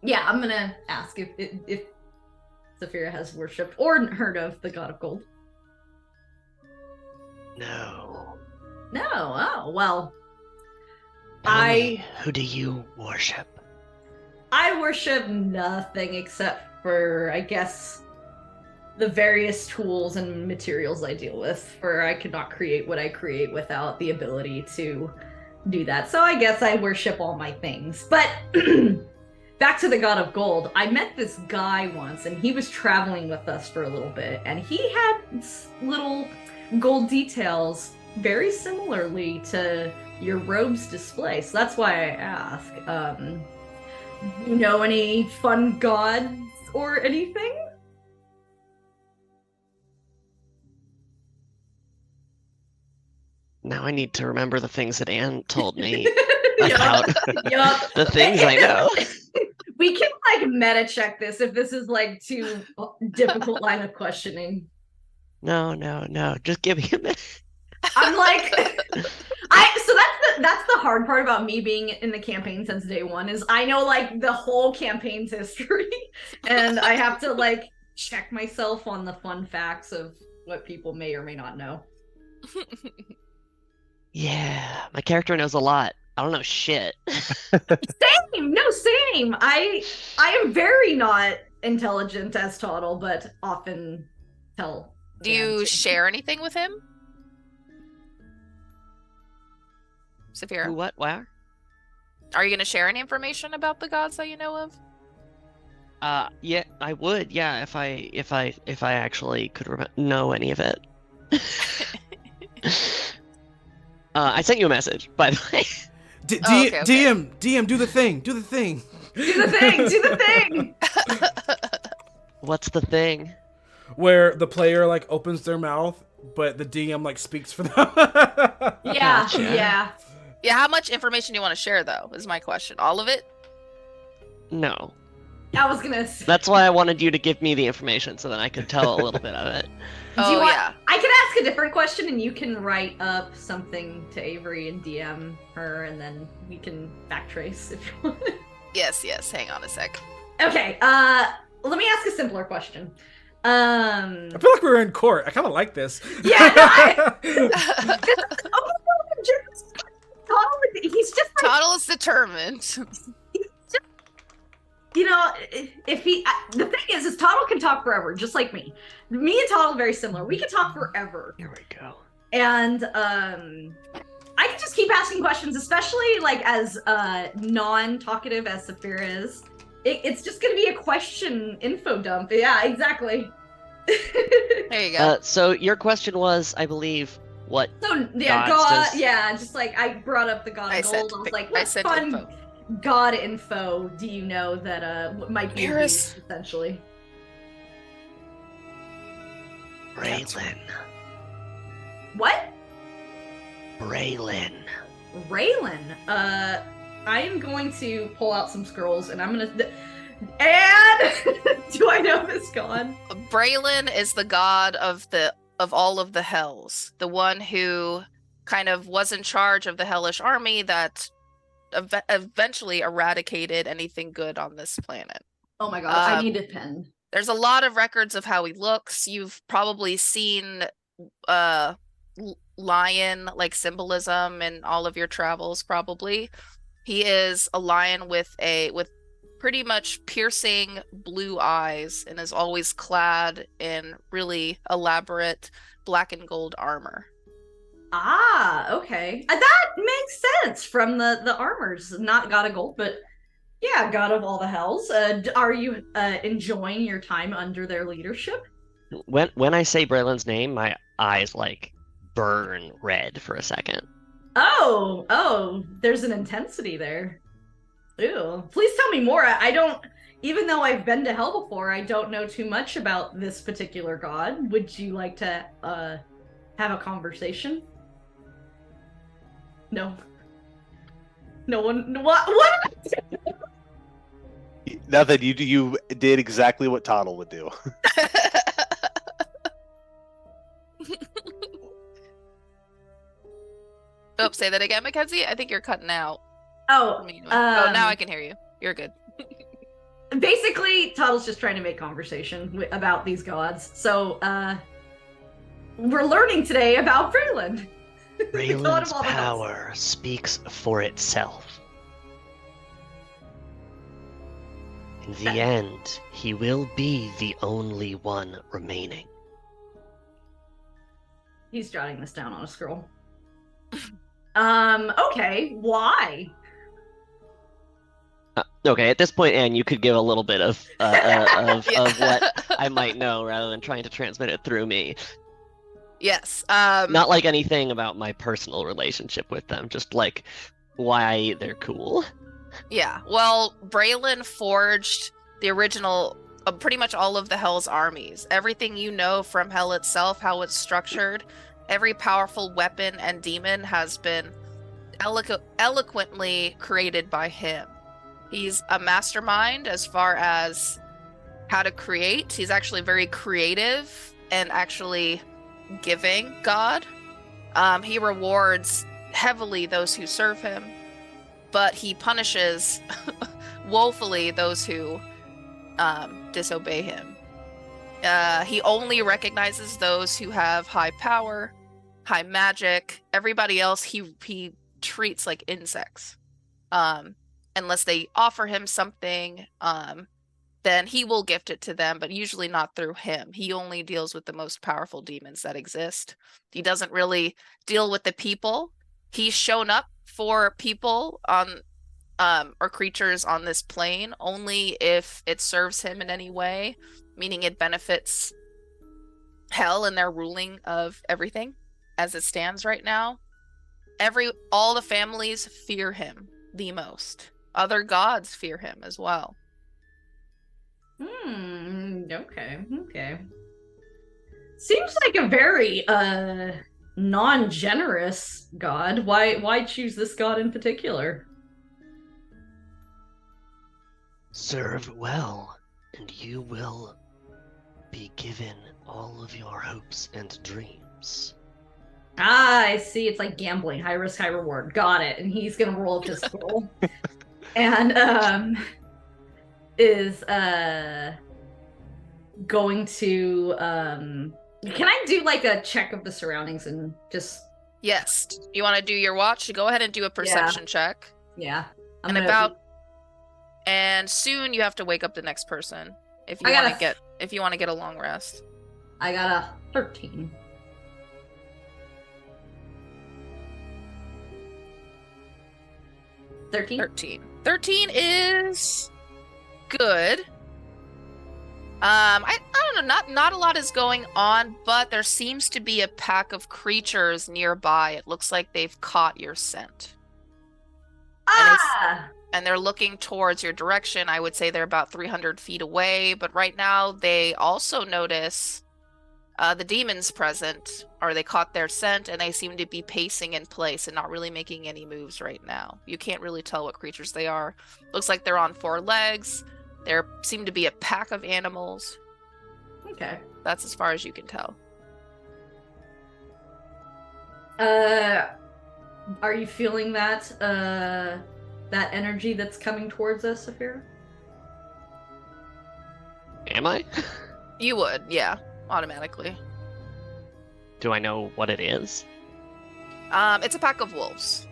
yeah, I'm gonna ask if Saphira has worshipped or heard of the god of gold. No. No. Oh well. Tell me, who do you worship? I worship nothing except for, I guess, the various tools and materials I deal with. For I could not create what I create without the ability to do that. So I guess I worship all my things. But back to the god of gold. I met this guy once, and he was traveling with us for a little bit, and he had little gold details very similarly to your robe's display. So that's why I ask. You know any fun gods or anything? Now I need to remember the things that Anne told me Yup, about yup. the things I know. We can like meta check this if this is like too difficult line of questioning. No. Just give me a minute. I'm like, so that's the hard part about me being in the campaign since day one is I know like the whole campaign's history, and I have to like check myself on the fun facts of what people may or may not know. Yeah, my character knows a lot. I don't know shit. Same, no, same. I am very not intelligent as Toddle, but often tell. Do you share anything with him? Saphira, Who, what, where? are you going to share any information about the gods that you know of? Yeah, I would. Yeah, if I actually could know any of it. I sent you a message, by the way. Okay. DM, do the thing. Do the thing, do the thing. What's the thing? Where the player like opens their mouth, but the DM like speaks for them. Yeah, Gotcha. yeah. Yeah, how much information do you want to share, though, is my question. All of it? No. I was gonna say. That's why I wanted you to give me the information so then I could tell a little bit of it. Do you Oh, want- yeah. I can ask a different question, and you can write up something to Avery and DM her, and then we can backtrace if you want. Yes. Hang on a sec. Okay. Let me ask a simpler question. I feel like we're in court. I kind of like this. Yeah. No, he's just like, Toddle is determined. you know, if he, the thing is Toddle can talk forever, just like me. Me and Toddle are very similar. We can talk forever. Here we go. And I can just keep asking questions, especially like as non-talkative as Saphira is. It's just gonna be a question info dump. Yeah, exactly. There you go. So your question was, I believe, what? So yeah, Gods does- yeah, just like I brought up the god of gold. I was like, what fun info. god info do you know that might be Paris. used, essentially? Braylon. What? Braylon. Raylan. I am going to pull out some scrolls, and I'm gonna. And do I know this god? Braylon is the god of all of the hells. The one who kind of was in charge of the hellish army that eventually eradicated anything good on this planet. Oh my gosh, I Um, need a pen. There's a lot of records of how he looks. You've probably seen lion like symbolism in all of your travels, probably. He is a lion with pretty much piercing blue eyes and is always clad in really elaborate black and gold armor. Ah, okay. That makes sense from the armors. Not god of gold, but yeah, god of all the hells. Are you enjoying your time under their leadership? When I say Braylon's name, my eyes like burn red for a second. Oh, there's an intensity there. Ew. Please tell me more. I don't, even though I've been to hell before, I don't know too much about this particular god. Would you like to have a conversation? No. No one. What? Nothing. You did exactly what Toddle would do. Oh, say that again, Mackenzie. I think you're cutting out. Oh, Now I can hear you. You're good. Basically, Toddle's just trying to make conversation about these gods. So, we're learning today about Braylon. Raylan's power speaks for itself. In the end, he will be the only one remaining. He's jotting this down on a scroll. Okay, why? Okay, at this point, Anne, you could give a little bit of what I might know rather than trying to transmit it through me. Yes. Not like anything about my personal relationship with them, just like why they're cool. Yeah. Well, Braylon forged the original, pretty much all of the Hell's armies. Everything you know from Hell itself, how it's structured, every powerful weapon and demon has been eloquently created by him. He's a mastermind as far as how to create. He's actually very creative and actually giving god. He rewards heavily those who serve him, but he punishes woefully those who disobey him. He only recognizes those who have high power, high magic. Everybody else he treats like insects. Unless they offer him something, then he will gift it to them, but usually not through him. He only deals with the most powerful demons that exist. He doesn't really deal with the people. He's shown up for people on or creatures on this plane only if it serves him in any way, meaning it benefits Hell and their ruling of everything as it stands right now. All the families fear him the most. Other gods fear him as well. Okay. Seems like a very non-generous god. Why choose this god in particular? Serve well, and you will be given all of your hopes and dreams. Ah, I see. It's like gambling. High risk, high reward. Got it. And he's gonna roll up his scroll. And is going to can I do like a check of the surroundings and just Yes. You want to do your watch? Go ahead and do a perception check. Yeah. And soon you have to wake up the next person if you want to get a long rest. I got a 13. 13 is good. I don't know, not a lot is going on, but there seems to be a pack of creatures nearby. It looks like they've caught your scent. And they're looking towards your direction. I would say they're about 300 feet away, but right now they also notice the demons present, or they caught their scent, and they seem to be pacing in place and not really making any moves right now. You can't really tell what creatures they are. Looks like they're on 4 legs. There seem to be a pack of animals. Okay. That's as far as you can tell. Are you feeling that that energy that's coming towards us, Saphira? Am I? You would, yeah, automatically. Do I know what it is? It's a pack of wolves.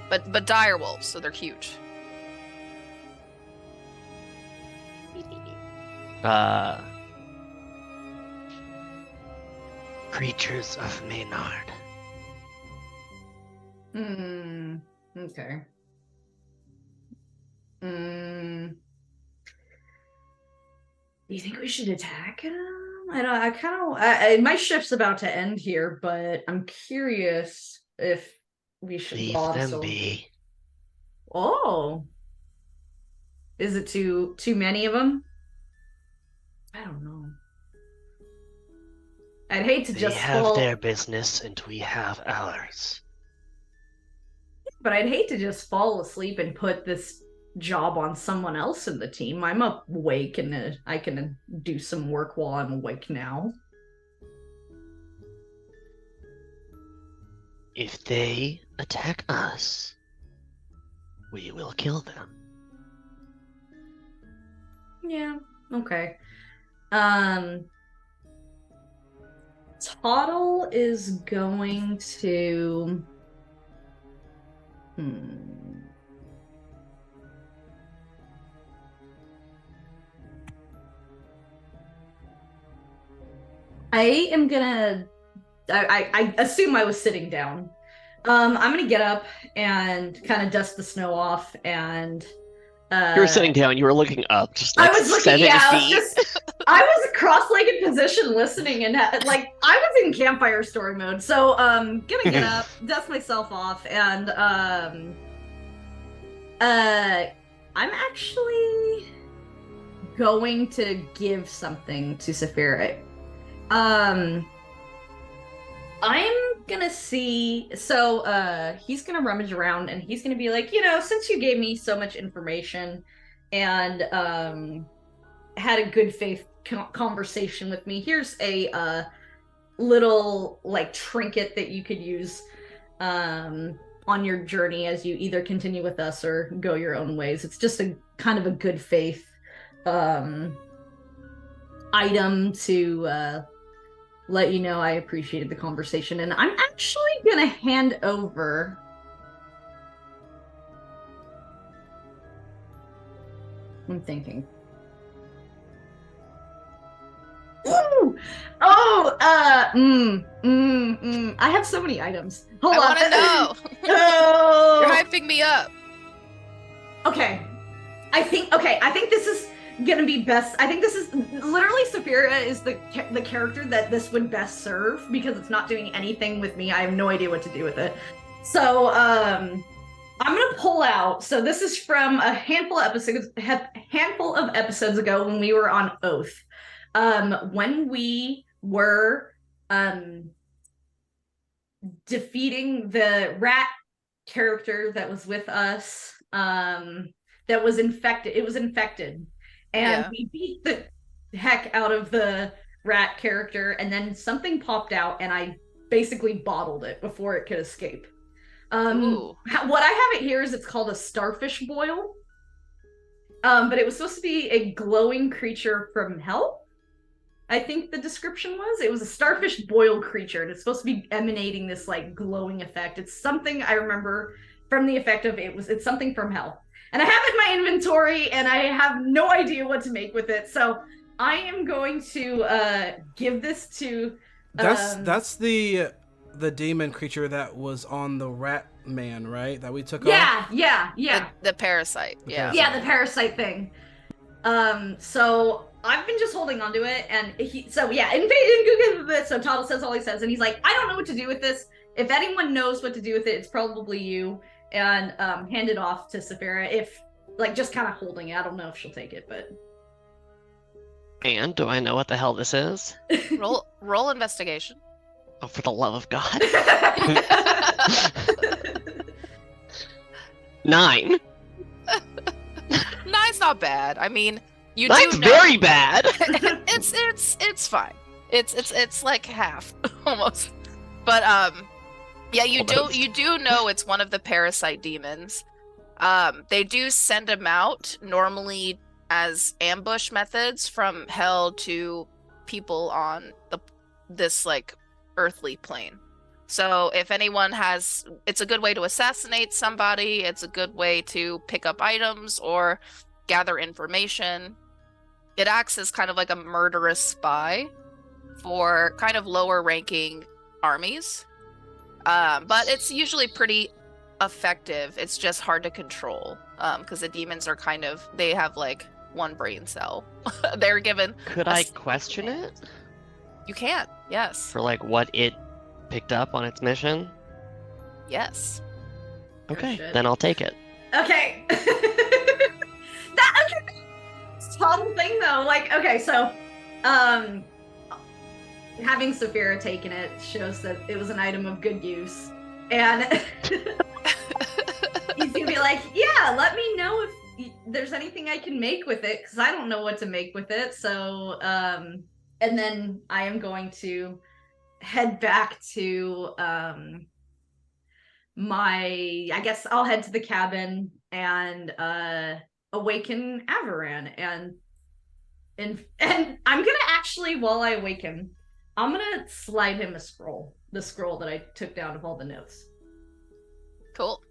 But dire wolves, so they're huge. Creatures of Maynard. Okay. Do you think we should attack him? My shift's about to end here, but I'm curious if we should leave them be. Oh. Is it too many of them? I don't know. I'd hate to just They have their business and we have ours. But I'd hate to just fall asleep and put this job on someone else in the team. I'm awake and I can do some work while I'm awake now. If they attack us, we will kill them. Yeah. Okay. Toddle is going to. I am gonna. I assume I was sitting down. I'm gonna get up and kind of dust the snow off, and You were sitting down. You were looking up, just I like was looking. 7 Yeah, feet. I was a cross-legged position listening, and like I was in campfire story mode. So gonna get up, dust myself off, and I'm actually going to give something to Saphira. I'm gonna see. So, he's gonna rummage around and he's gonna be like, since you gave me so much information and had a good faith conversation with me, here's a little like trinket that you could use on your journey as you either continue with us or go your own ways. It's just a kind of a good faith item to let you know I appreciated the conversation, and I'm actually gonna hand over I'm thinking. Ooh! Oh, I have so many items. Hold I on. want to know. Oh. You're hyping me up. Okay. I think this is gonna be best. I think this is literally Saphira is the character that this would best serve because it's not doing anything with me. I have no idea what to do with it. So I'm gonna pull out. So this is from a handful of episodes ago when we were on Oath. When we were defeating the rat character that was with us, that was infected. It was infected. And we beat the heck out of the rat character, and then something popped out, and I basically bottled it before it could escape. What I have it here is it's called a starfish boil. But it was supposed to be a glowing creature from hell. I think the description was. It was a starfish boil creature, and it's supposed to be emanating this like glowing effect. It's something I remember from the effect of it's something from hell. And I have it in my inventory, and I have no idea what to make with it. So I am going to give this to. That's the demon creature that was on the rat man, right? That we took off. Yeah. The parasite. Yeah, the parasite thing. So I've been just holding on to it, and so Toddle says all he says, and he's like, I don't know what to do with this. If anyone knows what to do with it, it's probably you. And hand it off to Saphira, if like just kind of holding it. I don't know if she'll take it, but. And do I know what the hell this is? Roll investigation. Oh, for the love of God. 9. 9's not bad. I mean, you That's do know very bad. it's fine. It's like half almost. But yeah, you do know it's one of the parasite demons. They do send them out normally as ambush methods from hell to people on this like earthly plane. So if anyone has, it's a good way to assassinate somebody. It's a good way to pick up items or gather information. It acts as kind of like a murderous spy for kind of lower ranking armies. But it's usually pretty effective. It's just hard to control because the demons are they have like one brain cell. They're given. Could I question it? You can, yes. For like what it picked up on its mission? Yes. Okay, then I'll take it. Okay. Total thing though. Like, okay, so having Saphira taken it shows that it was an item of good use. And he's gonna be like, yeah, let me know if there's anything I can make with it, because I don't know what to make with it. So and then I am going to head back to I guess I'll head to the cabin and awaken Avaran and I'm gonna actually, while I awaken, I'm gonna slide him the scroll that I took down of all the notes. Cool.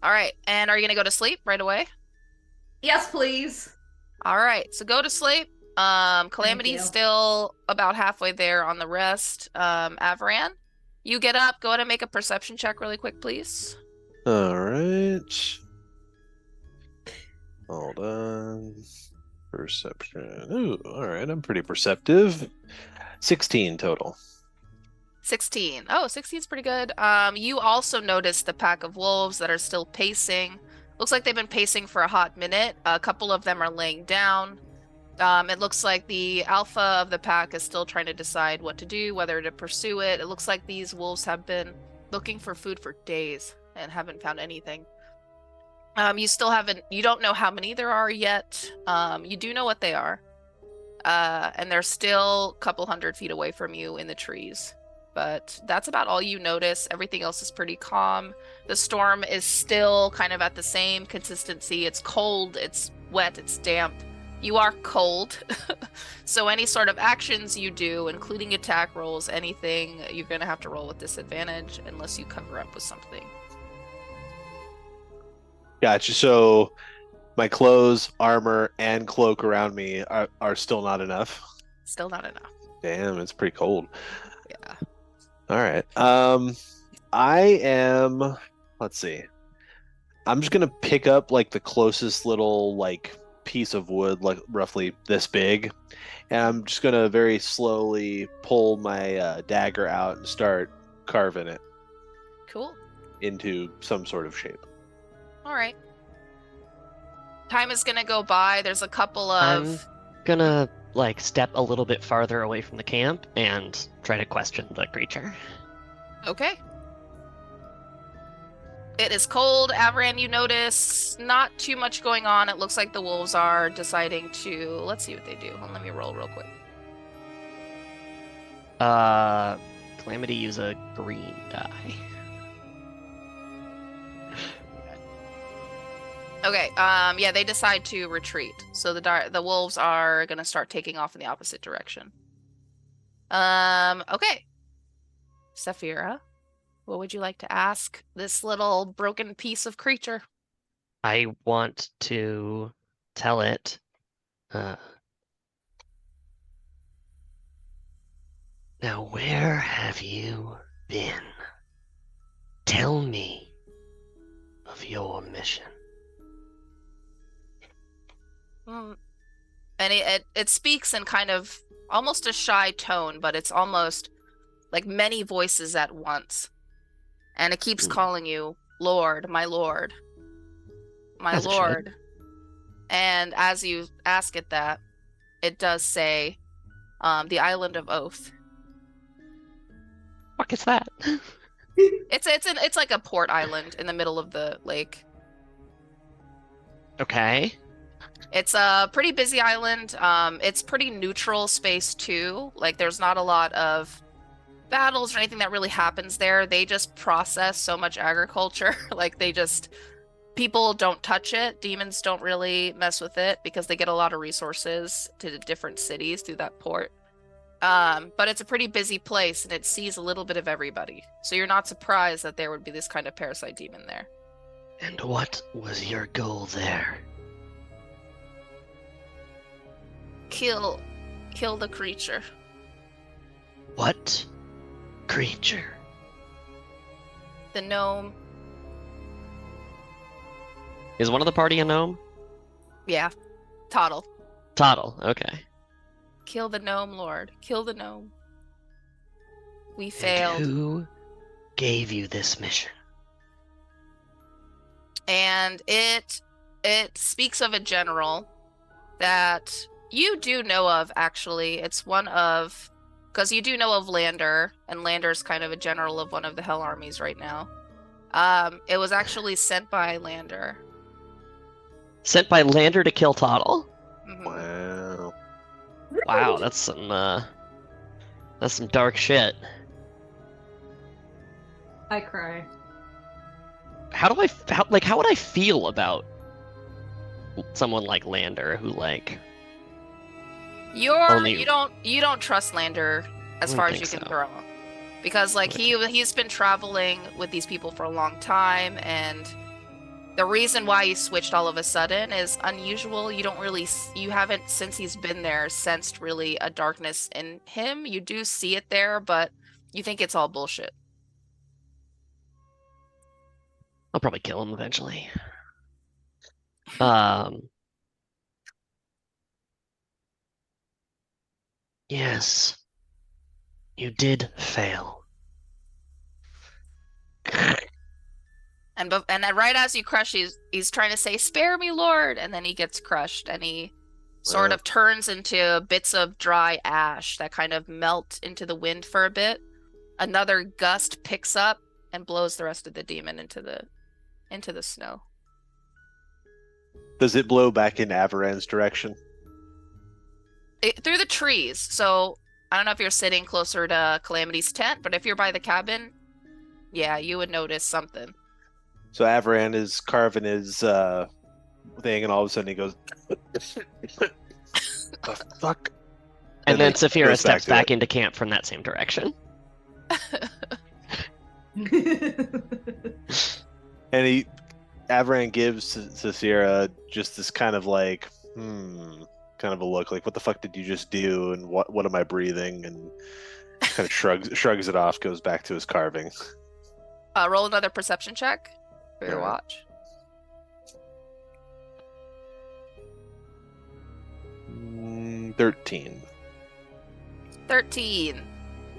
All right, and are you gonna go to sleep right away? Yes, please. All right, so go to sleep. Calamity's you. still about halfway there on the rest. Avaran, you get up. Go ahead and make a perception check really quick, please. All right. Hold on. Perception. Ooh, all right. I'm pretty perceptive. 16 total. 16. Oh, 16 is pretty good. You also notice the pack of wolves that are still pacing. Looks like they've been pacing for a hot minute. A couple of them are laying down. It looks like the alpha of the pack is still trying to decide what to do, whether to pursue it. It looks like these wolves have been looking for food for days and haven't found anything. You don't know how many there are yet. You do know what they are. And they're still a couple 100 feet away from you in the trees. But that's about all you notice. Everything else is pretty calm. The storm is still kind of at the same consistency. It's cold, it's wet, it's damp. You are cold. So any sort of actions you do, including attack rolls, anything, you're going to have to roll with disadvantage unless you cover up with something. Gotcha. So my clothes, armor, and cloak around me are still not enough. Still not enough. Damn, it's pretty cold. Yeah. All right. I am. Let's see. I'm just gonna pick up like the closest little like piece of wood, like roughly this big, and I'm just gonna very slowly pull my dagger out and start carving it Cool. into some sort of shape. All right. Time is gonna go by. There's a couple I'm of. gonna like step a little bit farther away from the camp and try to question the creature. Okay. It is cold. Avaran, you notice not too much going on. It looks like the wolves are deciding to. Let's see what they do. Hold on, let me roll real quick. Calamity, use a green die. Okay. Yeah, they decide to retreat. So the wolves are gonna start taking off in the opposite direction. Okay. Saphira, what would you like to ask this little broken piece of creature? I want to tell it. Now, where have you been? Tell me of your mission. And it speaks in kind of almost a shy tone, but it's almost like many voices at once. And it keeps calling you, Lord, my Lord, my As it should. Lord. And as you ask it that, it does say, the Island of Oath. Fuck is that? It's like a port island in the middle of the lake. Okay. It's a pretty busy island. It's pretty neutral space too. Like there's not a lot of battles or anything that really happens there. They just process so much agriculture. Like people don't touch it. Demons don't really mess with it because they get a lot of resources to the different cities through that port. But it's a pretty busy place and it sees a little bit of everybody. So you're not surprised that there would be this kind of parasite demon there. And what was your goal there? Kill the creature. What creature? The gnome. Is one of the party a gnome? Yeah. Toddle. Toddle, okay. Kill the gnome, Lord. Kill the gnome. We And failed. who gave you this mission? And it speaks of a general that you do know of, actually. It's one of... Because you do know of Lander, and Lander's kind of a general of one of the Hell armies right now. It was actually sent by Lander. Sent by Lander to kill Toddle? Mhm. Wow. Wow, that's some dark shit. I cry. How would I feel about someone like Lander who like only You don't trust Lander as I far don't as you think can so. throw him. Because like he's been traveling with these people for a long time, and the reason why he switched all of a sudden is unusual. You haven't, since he's been there, sensed really a darkness in him. You do see it there, but you think it's all bullshit. I'll probably kill him eventually. Um yes. You did fail. And then right as you crush, he's trying to say, "Spare me, Lord," and then he gets crushed, and he sort Wow. of turns into bits of dry ash that kind of melt into the wind for a bit. Another gust picks up and blows the rest of the demon into the snow. Does it blow back in Avaran's direction? Through the trees. So I don't know if you're sitting closer to Calamity's tent, but if you're by the cabin, yeah, you would notice something. So Avaran is carving his thing, and all of a sudden he goes, "The fuck!" And then Saphira goes steps to back it. into camp from that same direction. And Avaran gives Saphira just this kind of like, kind of a look, like, what the fuck did you just do? And what am I breathing? And kind of shrugs it off, goes back to his carving. Roll another perception check for your Alright. watch. 13. 13.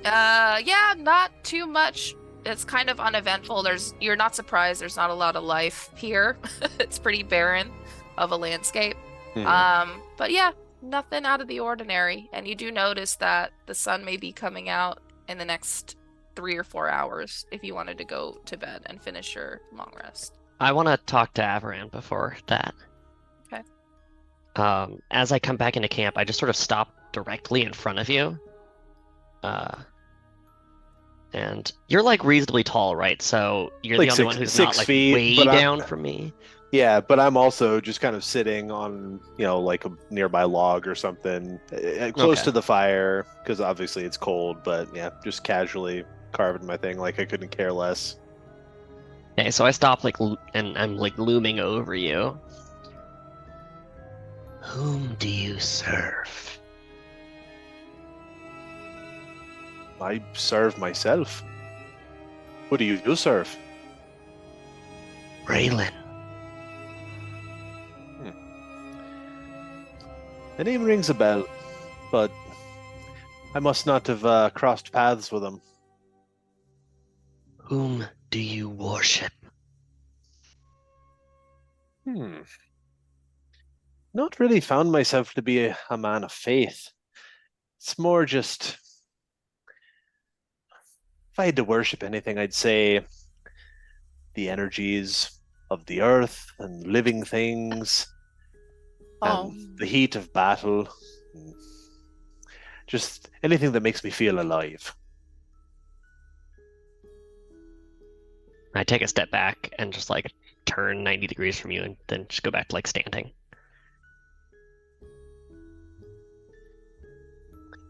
Yeah, not too much. It's kind of uneventful. You're not surprised there's not a lot of life here. It's pretty barren of a landscape. But yeah, nothing out of the ordinary. And you do notice that the sun may be coming out in the next 3 or 4 hours if you wanted to go to bed and finish your long rest. I want to talk to Avaran before that. Okay. As I come back into camp, I just sort of stop directly in front of you. And you're like reasonably tall, right? So you're Like the only one who's 6 not like feet, way but down from me. Yeah, but I'm also just kind of sitting on, like a nearby log or something, close Okay. to the fire, because obviously it's cold, but yeah, just casually carving my thing like I couldn't care less. Okay, so I stop and I'm like looming over you. Whom do you serve? I serve myself. Who do you serve? Raylan. The name rings a bell, but I must not have crossed paths with him. Whom do you worship? Not really found myself to be a man of faith. It's more just, if I had to worship anything, I'd say the energies of the earth and living things and the heat of battle. Just anything that makes me feel alive. I take a step back and just like turn 90 degrees from you and then just go back to like standing.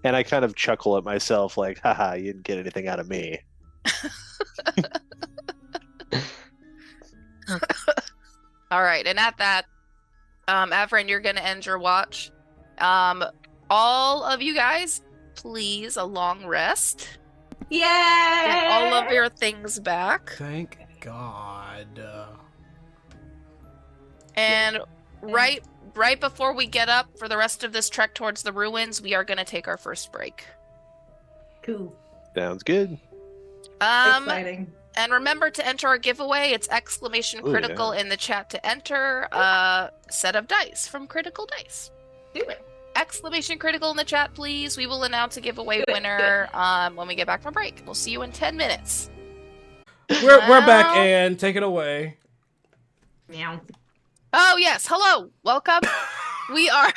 And I kind of chuckle at myself like, haha, you didn't get anything out of me. All right, and at that, Avrin, you're going to end your watch. All of you guys, please, a long rest. Yay! Get all of your things back. Thank God. And right before we get up for the rest of this trek towards the ruins, we are going to take our first break. Cool. Sounds good. Exciting. And remember to enter our giveaway. It's !critical in the chat to enter a set of dice from Critical Dice. Do it. !critical in the chat, please. We will announce a giveaway winner when we get back from break. We'll see you in 10 minutes. We're back, and take it away. Meow. Oh yes, hello, welcome. we are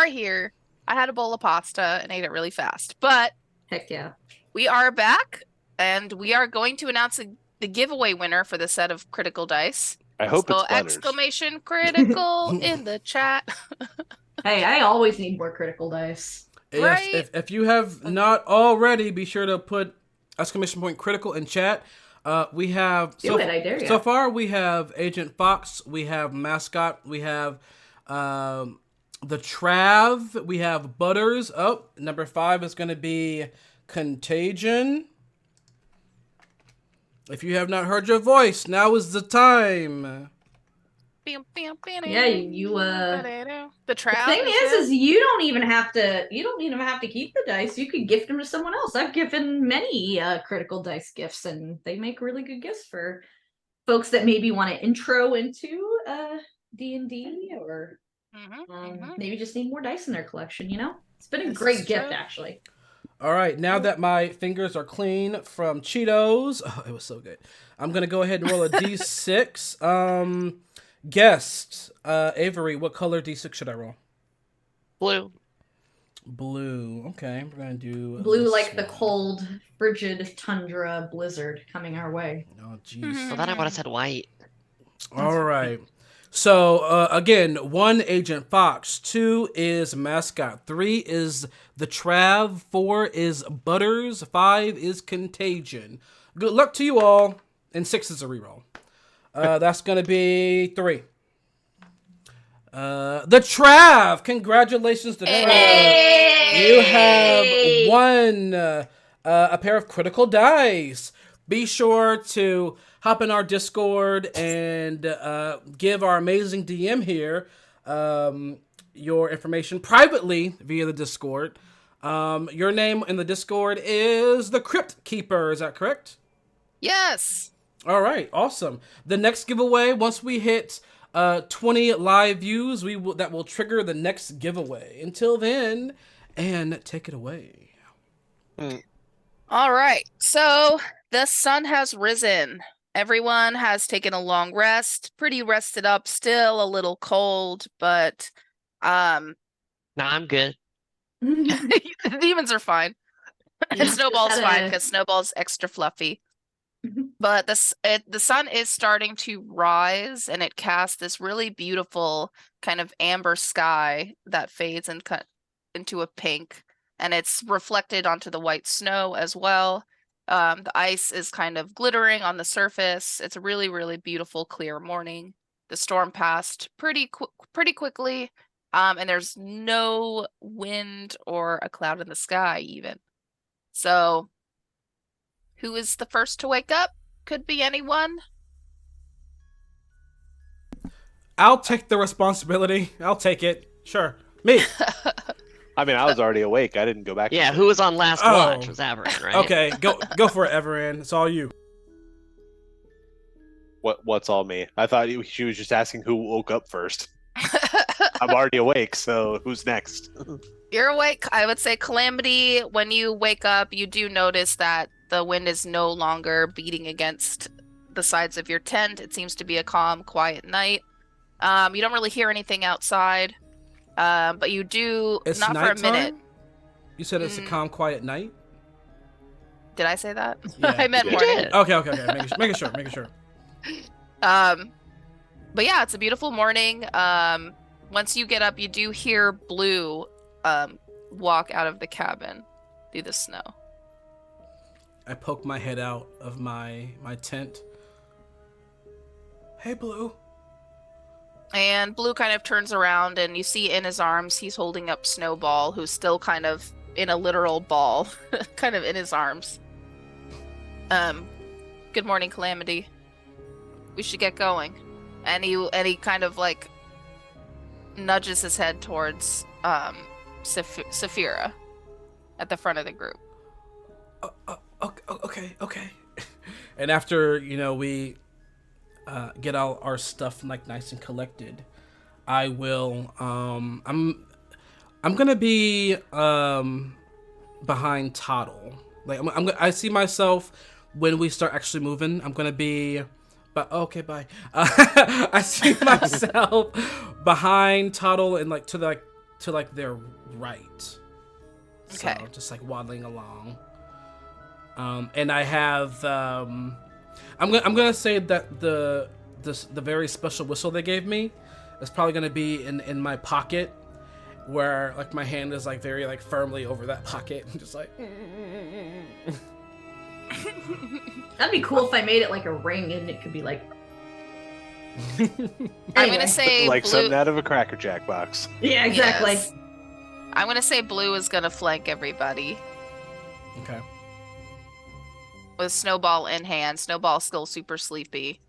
here. I had a bowl of pasta and ate it really fast, but Heck yeah. we are back and we are going to announce the giveaway winner for the set of critical dice. I hope So it's Butters. exclamation critical in the chat. Hey, I always need more critical dice. Right? Yes, if you have not already, be sure to put exclamation point critical in chat. We have Do it, I dare ya. So far we have Agent Fox, we have Mascot, we have the Trav, we have Butters. Oh, number 5 is going to be Contagion. If you have not heard your voice, now is the time. Yeah, you The Trav. The thing is you don't even have to keep the dice. You could gift them to someone else. I've given many critical dice gifts, and they make really good gifts for folks that maybe want to intro into D&D or maybe just need more dice in their collection. It's been a great gift, actually. All right, now that my fingers are clean from Cheetos, it was so good. I'm gonna go ahead and roll a d6. Guest, Avery, what color d6 should I roll? Blue. Blue. Okay, we're gonna do blue, like the cold, frigid tundra blizzard coming our way. Oh, jeez. So then I would have said white. All right. So again, 1 Agent Fox, 2 is Mascot, 3 is the Trav, 4 is Butters, 5 is Contagion. Good luck to you all, and 6 is a reroll. That's gonna be 3. The Trav, congratulations to Trav. You have won a pair of critical dice. Be sure to hop in our Discord and give our amazing DM here your information privately via the Discord. Your name in the Discord is the Crypt Keeper. Is that correct? Yes. All right, awesome. The next giveaway, once we hit 20 live views, that will trigger the next giveaway. Until then, and take it away. All right. So the sun has risen. Everyone has taken a long rest, pretty rested up, still a little cold, but Nah, I'm good. the demons are fine. And Snowball's fine because Snowball's extra fluffy. But the sun is starting to rise, and it casts this really beautiful kind of amber sky that fades and into a pink, and it's reflected onto the white snow as well. The ice is kind of glittering on the surface. It's a really, really beautiful, clear morning. The storm passed pretty quickly, and there's no wind or a cloud in the sky even. So, who is the first to wake up? Could be anyone. I'll take the responsibility. I'll take it. Sure. Me. I mean, I was already awake. I didn't go back. Yeah, who was on last watch? It was Averin, right? Okay, go for it, Everin. It's all you. What's all me? I thought she was just asking who woke up first. I'm already awake, so who's next? You're awake. I would say Calamity, when you wake up, you do notice that the wind is no longer beating against the sides of your tent. It seems to be a calm, quiet night. You don't really hear anything outside, but you do, It's not nighttime? for a minute. You said it's a calm, quiet night? Did I say that? Yeah. I meant You morning. did. Okay. Making sure. But yeah, it's a beautiful morning. Once you get up, you do hear Blue walk out of the cabin through the snow. I poke my head out of my tent. Hey, Blue. And Blue kind of turns around, and you see in his arms, he's holding up Snowball, who's still kind of in a literal ball, kind of in his arms. Good morning, Calamity. We should get going. And he kind of like nudges his head towards Saphira at the front of the group. Okay. And after, we get all our stuff like nice and collected, I will I'm gonna be behind Toddle. Like I see myself when we start actually moving. I'm gonna be, but okay, bye. I see myself behind Toddle and to their right. Okay. So just like waddling along. And I have I'm gonna say that the very special whistle they gave me is probably gonna be in my pocket, where like my hand is like very like firmly over that pocket, just like. That'd be cool if I made it like a ring and it could be like. I'm gonna say like blue. something out of a Cracker Jack box. Yeah, exactly. Yes. I'm gonna say blue is gonna flank everybody Okay. with Snowball in hand. Snowball's still super sleepy.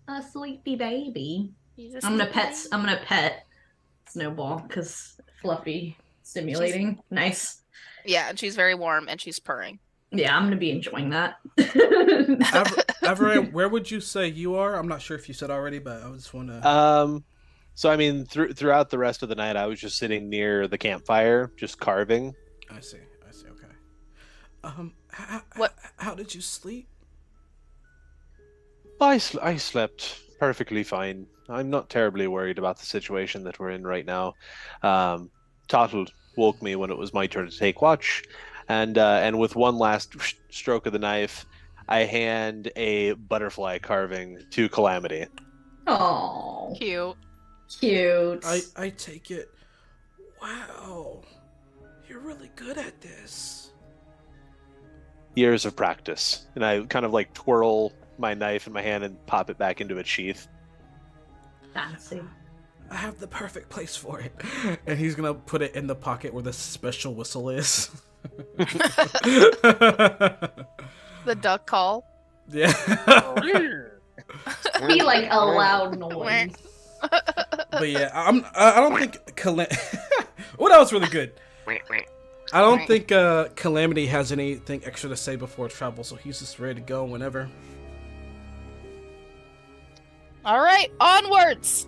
A sleepy baby. He's a I'm gonna sleepy pet Snowball because fluffy, stimulating, nice. Yeah, and she's very warm and she's purring. Yeah, I'm gonna be enjoying that. Avery, where would you say you are? I'm not sure if you said already, but I just want to. So I mean, throughout the rest of the night, I was just sitting near the campfire, just carving. I see. Okay. How did you sleep? I slept perfectly fine. I'm not terribly worried about the situation that we're in right now. Tottle woke me when it was my turn to take watch, and with one last stroke of the knife, I hand a butterfly carving to Calamity. Oh, Cute. I take it. Wow, you're really good at this. Years of practice, and I kind of like twirl my knife in my hand and pop it back into its sheath. fancy. I have the perfect place for it. And he's gonna put it in the pocket where the special whistle is. The duck call. Yeah. Be like a loud noise. But yeah, I don't think oh, that was really good. I don't think Calamity has anything extra to say before travel, so he's just ready to go whenever. All right, onwards.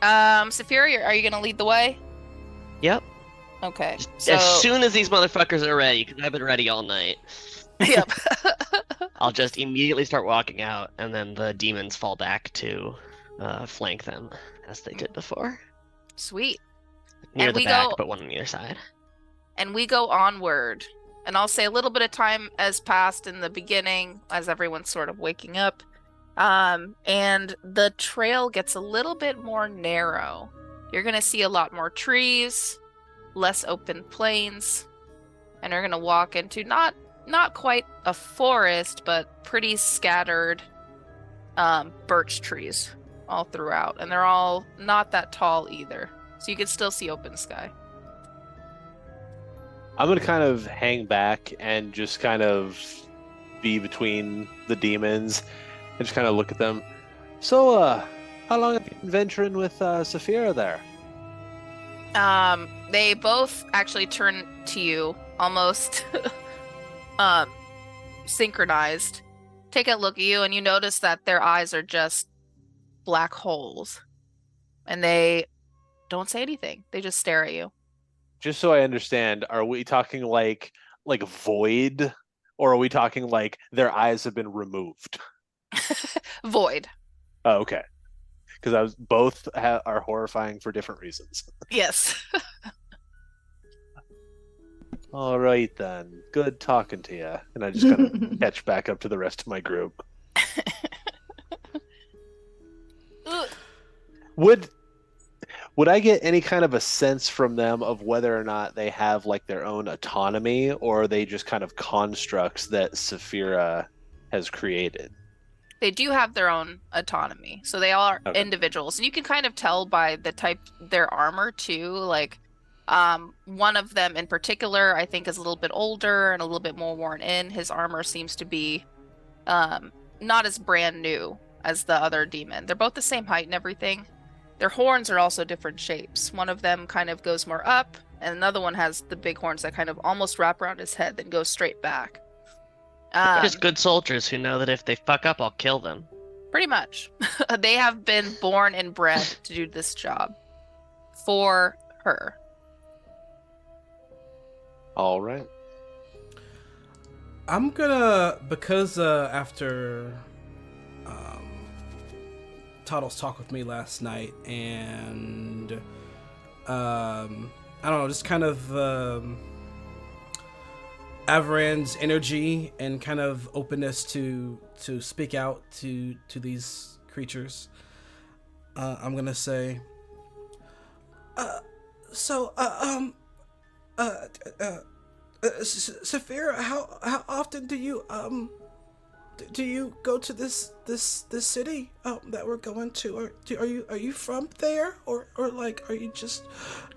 Saphira, are you gonna lead the way? Yep. Okay. So, As soon as these motherfuckers are ready, because I've been ready all night, yep. I'll just immediately start walking out, and then the demons fall back to flank them, as they did before. Sweet. Near And the we back, go- but one on either side. And we go onward. And I'll say a little bit of time has passed in the beginning as everyone's sort of waking up. And the trail gets a little bit more narrow. You're going to see a lot more trees, less open plains, and you're going to walk into not quite a forest, but pretty scattered birch trees all throughout. And they're all not that tall either. So you can still see open sky. I'm gonna kind of hang back and just kind of be between the demons and just kind of look at them. So, how long have you been venturing with Saphira there? They both actually turn to you almost synchronized. Take a look at you and you notice that their eyes are just black holes. And they don't say anything. They just stare at you. Just so I understand, are we talking like void, or are we talking like their eyes have been removed? Void. Oh, okay. Because both are horrifying for different reasons. Yes. All right then. Good talking to you. And I just kind of catch back up to the rest of my group. Would I get any kind of a sense from them of whether or not they have like their own autonomy, or are they just kind of constructs that Saphira has created? They do have their own autonomy. So they are Okay. individuals. And you can kind of tell by the type their armor too. Like one of them in particular I think is a little bit older and a little bit more worn in. His armor seems to be not as brand new as the other demon. They're both the same height and everything. Their horns are also different shapes. One of them kind of goes more up, and another one has the big horns that kind of almost wrap around his head, then go straight back. Just good soldiers who know that if they fuck up, I'll kill them. Pretty much. They have been born and bred to do this job. For her. All right. I'm gonna, because after Toddle's talk with me last night, and I don't know, just kind of Avran's energy and kind of openness to speak out to these creatures, I'm gonna say, Saphira, how often do you go to this city that we're going to? Or are you from there, or like are you just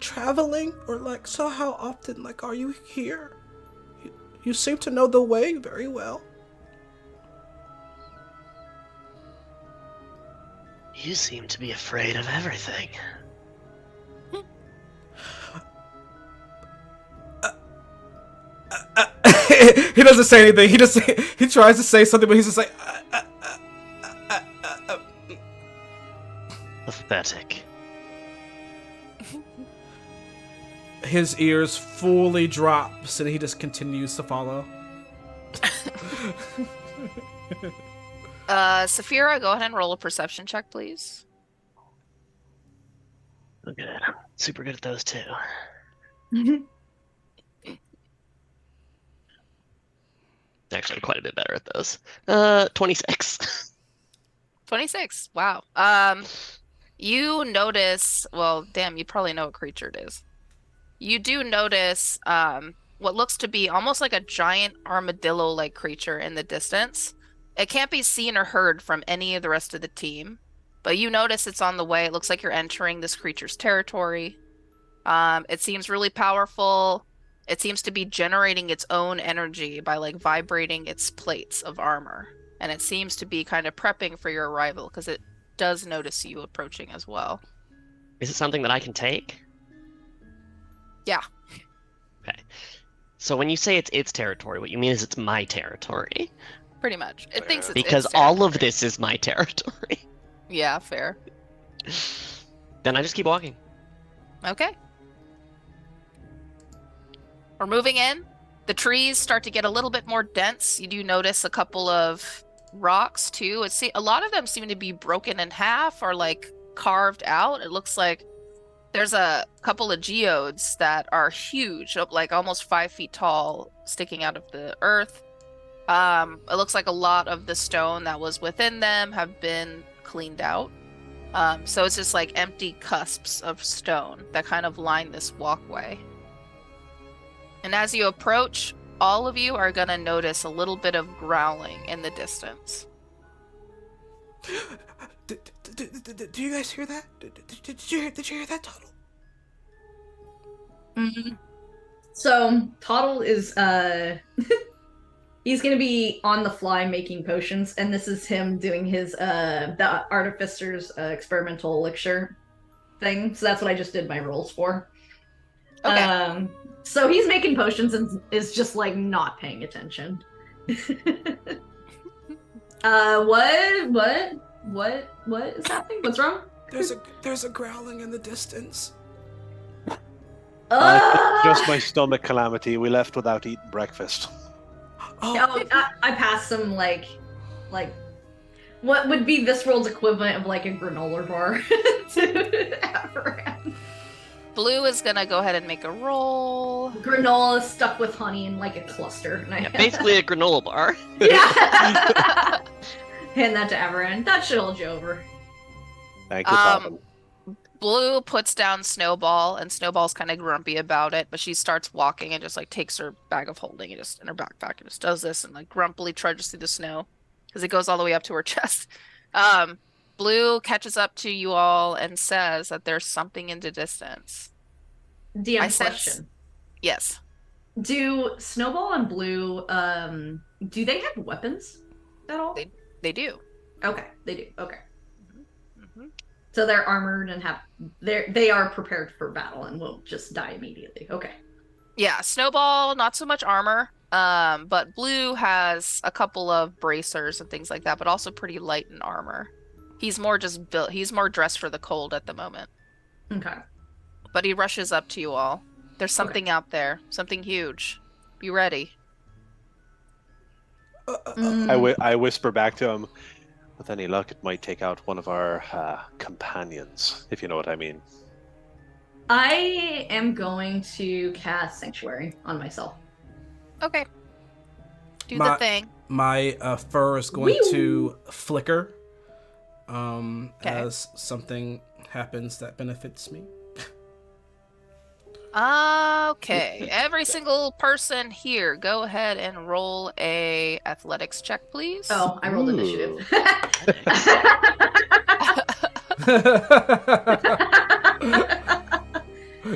traveling, or like so how often like are you here? You seem to know the way very well. You seem to be afraid of everything. He doesn't say anything. He tries to say something, but he's just like. Pathetic. His ears fully drops, and he just continues to follow. Saphira, go ahead and roll a perception check, please. Look at it. Super good at those too. Actually, quite a bit better at those. 26. 26. Wow. You notice, well, damn, you probably know what creature it is. You do notice what looks to be almost like a giant armadillo-like creature in the distance. It can't be seen or heard from any of the rest of the team, but you notice it's on the way. It looks like you're entering this creature's territory. It seems really powerful. It seems to be generating its own energy by like vibrating its plates of armor. And it seems to be kind of prepping for your arrival because it does notice you approaching as well. Is it something that I can take? Yeah. Okay. So when you say it's its territory, what you mean is it's my territory. Pretty much. It thinks it's Because its all of territory. this is my territory. Yeah, fair. Then I just keep walking. Okay. We're moving in. The trees start to get a little bit more dense. You do notice a couple of rocks too. A lot of them seem to be broken in half or like carved out. It looks like there's a couple of geodes that are huge, like almost 5 feet tall, sticking out of the earth. It looks like a lot of the stone that was within them have been cleaned out. So it's just like empty cusps of stone that kind of line this walkway. And as you approach, all of you are going to notice a little bit of growling in the distance. Do you guys hear that? Did you hear that, Tuttle? So Toddle is he's gonna be on the fly making potions, and this is him doing his the artificer's experimental elixir thing. So that's what I just did my rolls for. Okay. So he's making potions and is just like not paying attention. What is happening? What's wrong? There's a growling in the distance. Just my stomach calamity. We left without eating breakfast. Oh, I passed some like what would be this world's equivalent of like a granola bar to Avaran. Blue is going to go ahead and make a roll. Granola stuck with honey in like a cluster. And Yeah, basically a granola bar. Yeah. Hand that to Avaran. That should hold you over. Thank you, Papa. Blue puts down Snowball, and Snowball's kind of grumpy about it, but she starts walking and just like takes her bag of holding and just in her backpack and just does this and like grumpily trudges through the snow because it goes all the way up to her chest. Blue catches up to you all and says that there's something in the distance. DM I sense- question. Yes. Do Snowball and Blue do they have weapons at all? They do. Okay, they do. Okay. Mm-hmm. So they're armored and they are prepared for battle and won't just die immediately. Okay. Yeah, Snowball, not so much armor. But Blue has a couple of bracers and things like that, but also pretty light in armor. He's more just built. He's more dressed for the cold at the moment. Okay. But he rushes up to you all. There's something out there, something huge. Be ready. I whisper back to him. With any luck, it might take out one of our companions, if you know what I mean. I am going to cast Sanctuary on myself. Okay. Do the thing. My fur is going to flicker Okay. as something happens that benefits me. Okay. Every single person here, go ahead and roll a athletics check, please. Oh, I rolled Ooh. initiative.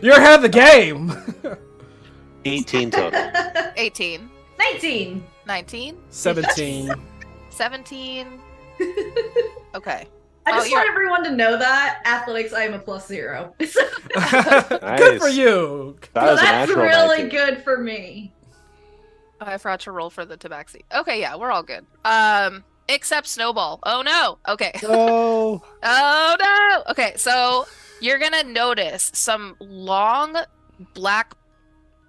You're ahead of the game! 18 total. 18. 19. 19. 17. 17. Okay. I just you're- want everyone to know that athletics, I am a +0. Good for you! That So was a that's natural really 19. good for me. Oh, I forgot to roll for the tabaxi. Okay, yeah, we're all good. Except Snowball. Oh no. Okay. No. Oh no. Okay, so you're gonna notice some long black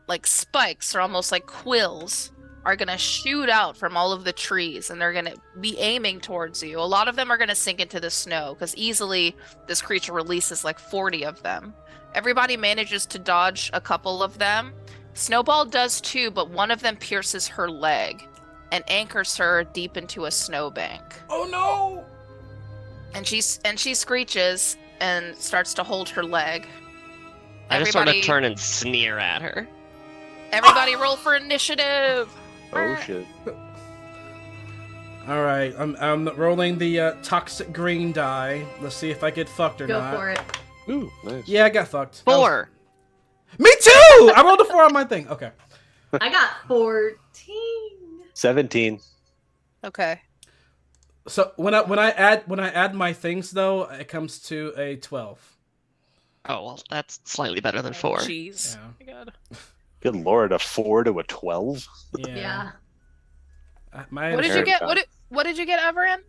like spikes or almost like quills are gonna shoot out from all of the trees and they're gonna be aiming towards you. A lot of them are gonna sink into the snow because easily this creature releases like 40 of them. Everybody manages to dodge a couple of them. Snowball does too, but one of them pierces her leg and anchors her deep into a snowbank. Oh no! And she screeches and starts to hold her leg. I just sort of turn and sneer at her. Everybody roll for initiative. Oh shit. Alright, I'm rolling the toxic green die. Let's see if I get fucked or Go not. for it. Ooh, nice. Yeah, I got fucked. 4. Me too! I rolled a 4 on my thing. Okay. I got 14. 17. Okay. So when I add my things though, it comes to a 12. Oh, well, that's slightly better than 4. Jeez. Yeah. Oh my God. Good lord, a 4 to a 12? Yeah. Yeah. What did you get? What did you get, Everin?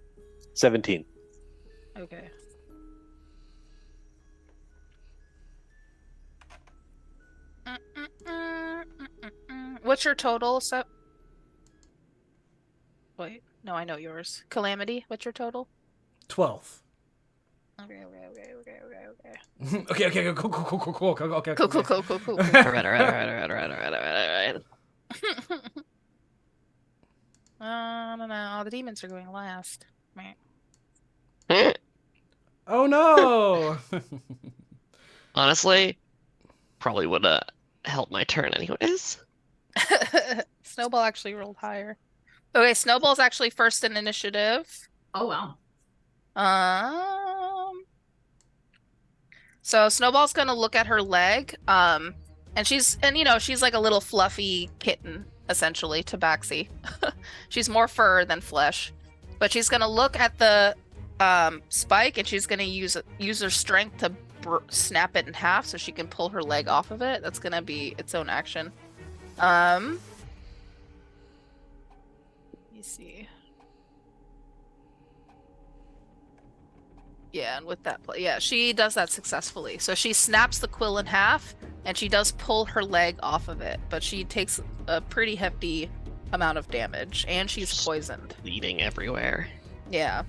17. Okay. What's your total? So, wait, no, I know yours. Calamity. What's your total? 12. Okay. Okay, cool. Okay. Cool. Alright. No. The demons are going last. Oh no! Honestly, probably would have helped my turn anyways. Snowball actually rolled higher. Okay, Snowball's actually first in initiative. Oh, wow. So Snowball's gonna look at her leg, and she's like a little fluffy kitten, essentially, tabaxi. She's more fur than flesh, but she's gonna look at the spike, and she's gonna use her strength to snap it in half so she can pull her leg off of it. That's gonna be its own action. Let me see. Yeah, and with that she does that successfully. So she snaps the quill in half, and she does pull her leg off of it, but she takes a pretty hefty amount of damage, and she's poisoned. Bleeding everywhere. Yeah.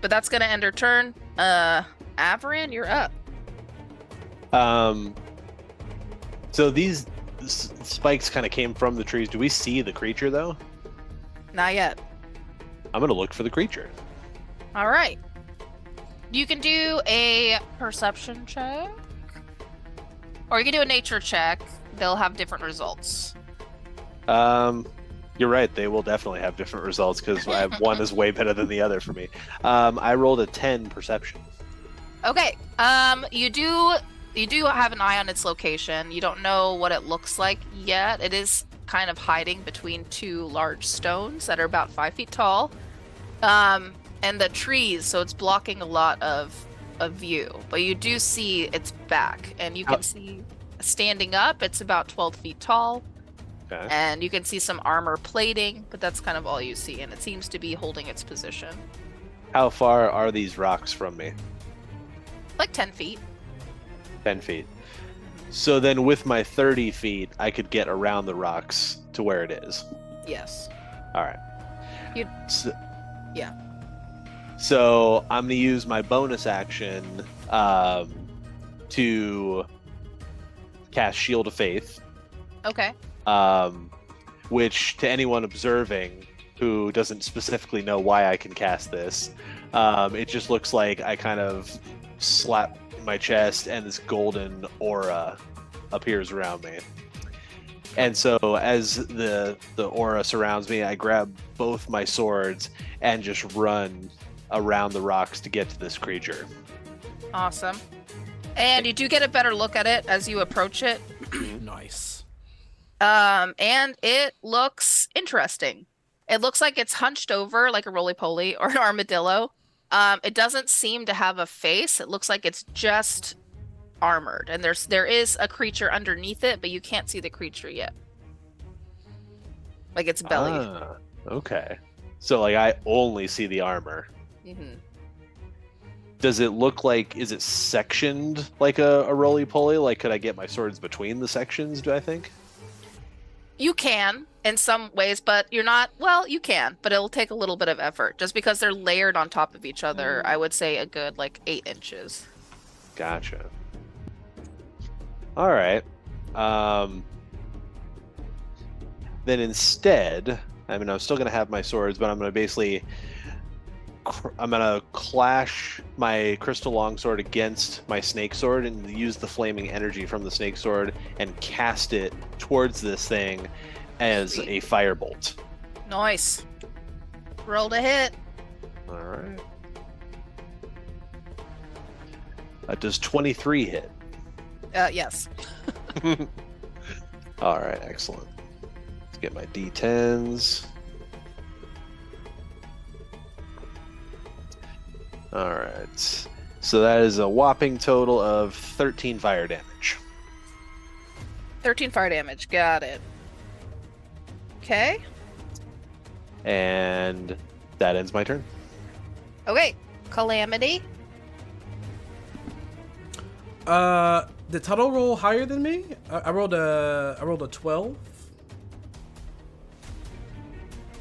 But that's gonna end her turn. Averin, you're up. So these spikes kind of came from the trees. Do we see the creature though? Not yet. I'm gonna look for the creature. All right. You can do a perception check, or you can do a nature check. They'll have different results. You're right. They will definitely have different results because one is way better than the other for me. I rolled a 10 perception. Okay. You do have an eye on its location. You don't know what it looks like yet. It is kind of hiding between two large stones that are about 5 feet tall. And the trees, so it's blocking a lot of view. But you do see its back, and you can see standing up, it's about 12 feet tall. Okay. And you can see some armor plating, but that's kind of all you see, and it seems to be holding its position. How far are these rocks from me? Like 10 feet. 10 feet. So then with my 30 feet, I could get around the rocks to where it is. Yes. All right. Yeah. So I'm going to use my bonus action to cast Shield of Faith. Okay. which to anyone observing who doesn't specifically know why I can cast this, it just looks like I kind of slap my chest and this golden aura appears around me. And so as the aura surrounds me, I grab both my swords and just run around the rocks to get to this creature. Awesome. And you do get a better look at it as you approach it. Nice. And it looks interesting. It looks like it's hunched over like a roly-poly or an armadillo. It doesn't seem to have a face. It looks like it's just armored, and there is a creature underneath it, but you can't see the creature yet. Like its belly. Ah, okay. So like I only see the armor. Mm-hmm. Does it look like, is it sectioned like a roly-poly? Like could I get my swords between the sections, do I think? You can in some ways, but you're not, well, you can, but it'll take a little bit of effort just because they're layered on top of each other. I would say a good like 8 inches. Gotcha. All right. Then instead, I mean, I'm still going to have my swords, but I'm going to basically, I'm going to clash my crystal longsword against my snake sword and use the flaming energy from the snake sword and cast it towards this thing as Sweet. a firebolt. Nice. Roll to hit. All right. Does 23 hit? Yes. All right, excellent. Let's get my D10s. All right. So that is a whopping total of 13 fire damage. 13 fire damage. Got it. Okay. And that ends my turn. Okay. Calamity. Did Tuttle roll higher than me? I rolled a 12.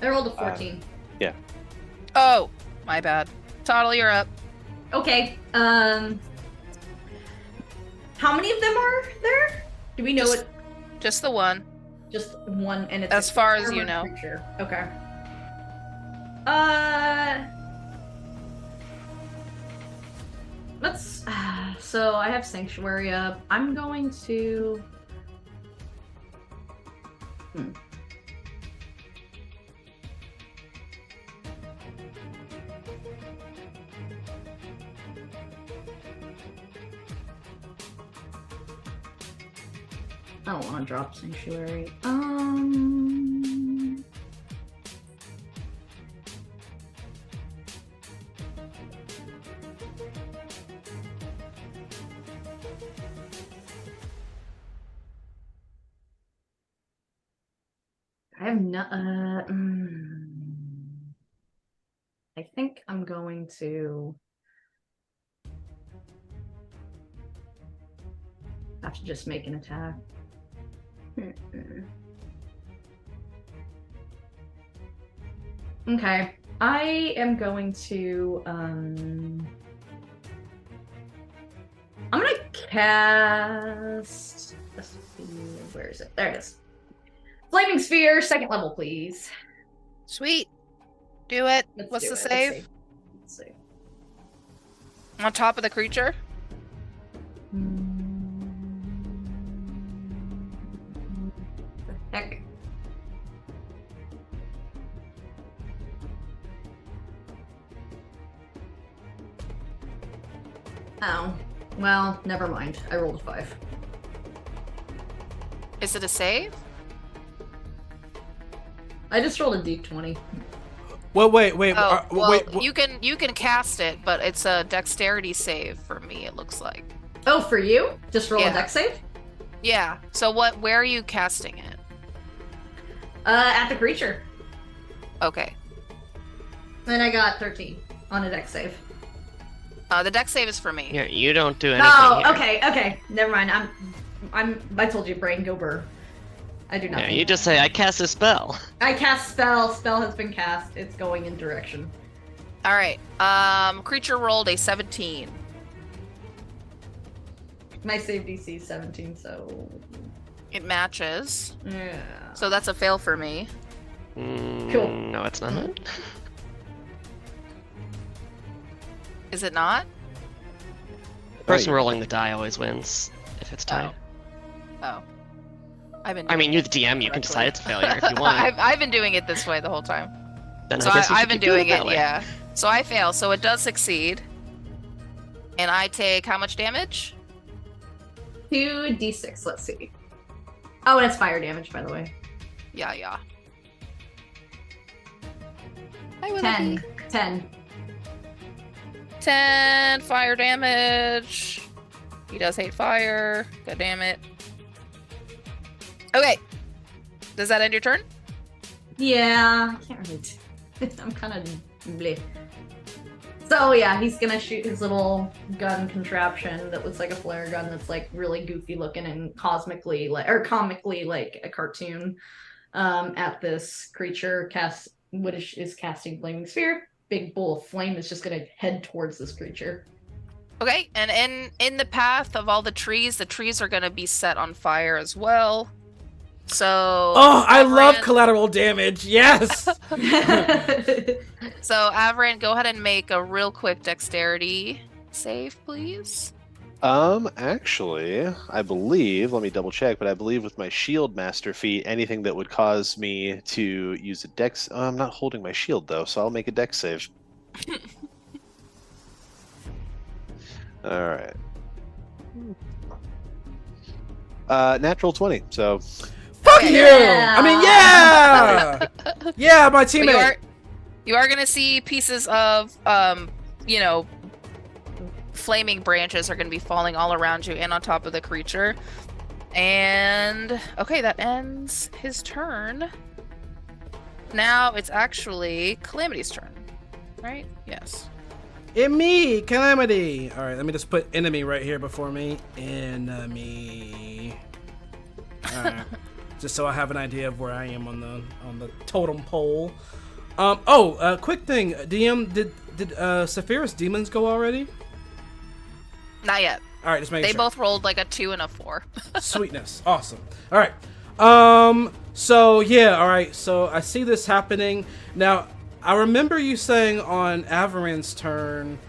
I rolled a 14. Yeah. Oh, my bad. Toddle, you're up. Okay. How many of them are there? Do we know Just- it? Just the one. Just one, and it's As a far as you armored know. creature. Okay. Let's. So I have Sanctuary up. I'm going to. I don't want to drop Sanctuary. I have no. I think I'm going to have to just make an attack. Okay, I am going to I'm gonna cast. Let's see, where is it? There it is. Flaming Sphere, 2nd level, please. Sweet. Do it. Let's What's do the it. save? Let's see. On top of the creature? The heck? Oh, well, never mind. I rolled a 5. Is it a save? I just rolled a d20. Well, wait. Oh, well, wait. you can cast it, but it's a dexterity save for me, it looks like. Oh, for you? Just roll Yeah. a dex save? Yeah. So where are you casting it? At the creature. Okay. And I got 13 on a dex save. The dex save is for me. Here, you don't do anything Oh, here. okay. Never mind. I told you, brain, go burr. I do Yeah, nothing. you just say, I cast a spell. I cast spell. Spell has been cast. It's going in direction. All right. Creature rolled a 17. My save DC is 17, so It matches. Yeah. So that's a fail for me. Cool. No, it's not. Is it not? The person Right. rolling the die always wins if it's tied. Oh. I've been I mean, doing you're it the DM. You can correctly. decide it's a failure if you want. I've been doing it this way the whole time. Then So I guess you I've should been keep doing that it, way. yeah. So I fail. So it does succeed. And I take how much damage? 2d6, let's see. Oh, and it's fire damage, by the way. Yeah. Hi, Willoughby. 10. 10 fire damage. He does hate fire. God damn it. Okay. Does that end your turn? Yeah, I can't really. I'm kind of bleh. So yeah, he's gonna shoot his little gun contraption that looks like a flare gun that's like really goofy looking and comically like a cartoon at this creature. What is casting flaming sphere. Big bowl of flame is just gonna head towards this creature. Okay, and in the path of all the trees are going to be set on fire as well. So Oh, I love Avran- collateral damage. Yes. So Avran, go ahead and make a real quick dexterity save, please. Actually, I believe, let me double check, but I believe with my shield master feat, anything that would cause me to use a dex, I'm not holding my shield though, so I'll make a dex save. All right. Natural 20, so Fuck Okay. you. Yeah. I mean, yeah. Yeah, my But teammate. you are going to see pieces of flaming branches are going to be falling all around you and on top of the creature. And okay, that ends his turn. Now it's actually Calamity's turn, right? Yes. Me, Calamity. All right, let me just put enemy right here before me. Enemy. All right, just so I have an idea of where I am on the totem pole. Quick thing, DM, did Sapphire's demons go already? Not yet. All right, just making They sure. both rolled like a 2 and a 4. Sweetness, awesome. All right, so yeah, all right. So I see this happening now. I remember you saying on Avaran's turn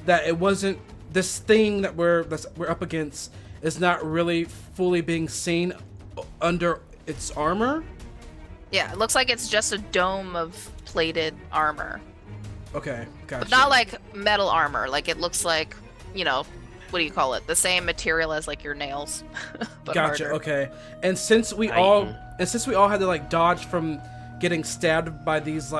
that it wasn't this thing that we're up against is not really fully being seen under its armor. Yeah, it looks like it's just a dome of plated armor. Okay, gotcha. But not like metal armor. Like it looks like, what do you call it? The same material as like your nails. But Gotcha. harder. Okay. And since we all had to like dodge from getting stabbed by these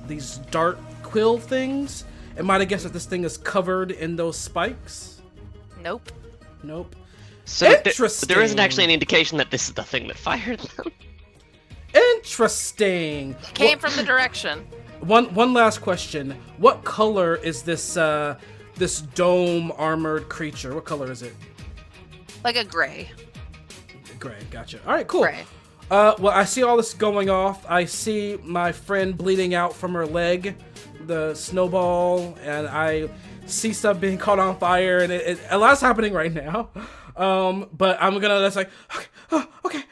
these dart quill things, it might have guessed that this thing is covered in those spikes. Nope. Nope. So Interesting. there isn't actually an indication that this is the thing that fired them. Interesting. Came from the direction. One last question. What color is this this dome armored creature? What color is it? Like a gray. Gray. Gotcha. All right. Cool. Gray. Well, I see all this going off. I see my friend bleeding out from her leg, the snowball, and I see stuff being caught on fire, and a lot's happening right now. But I'm gonna just like, okay.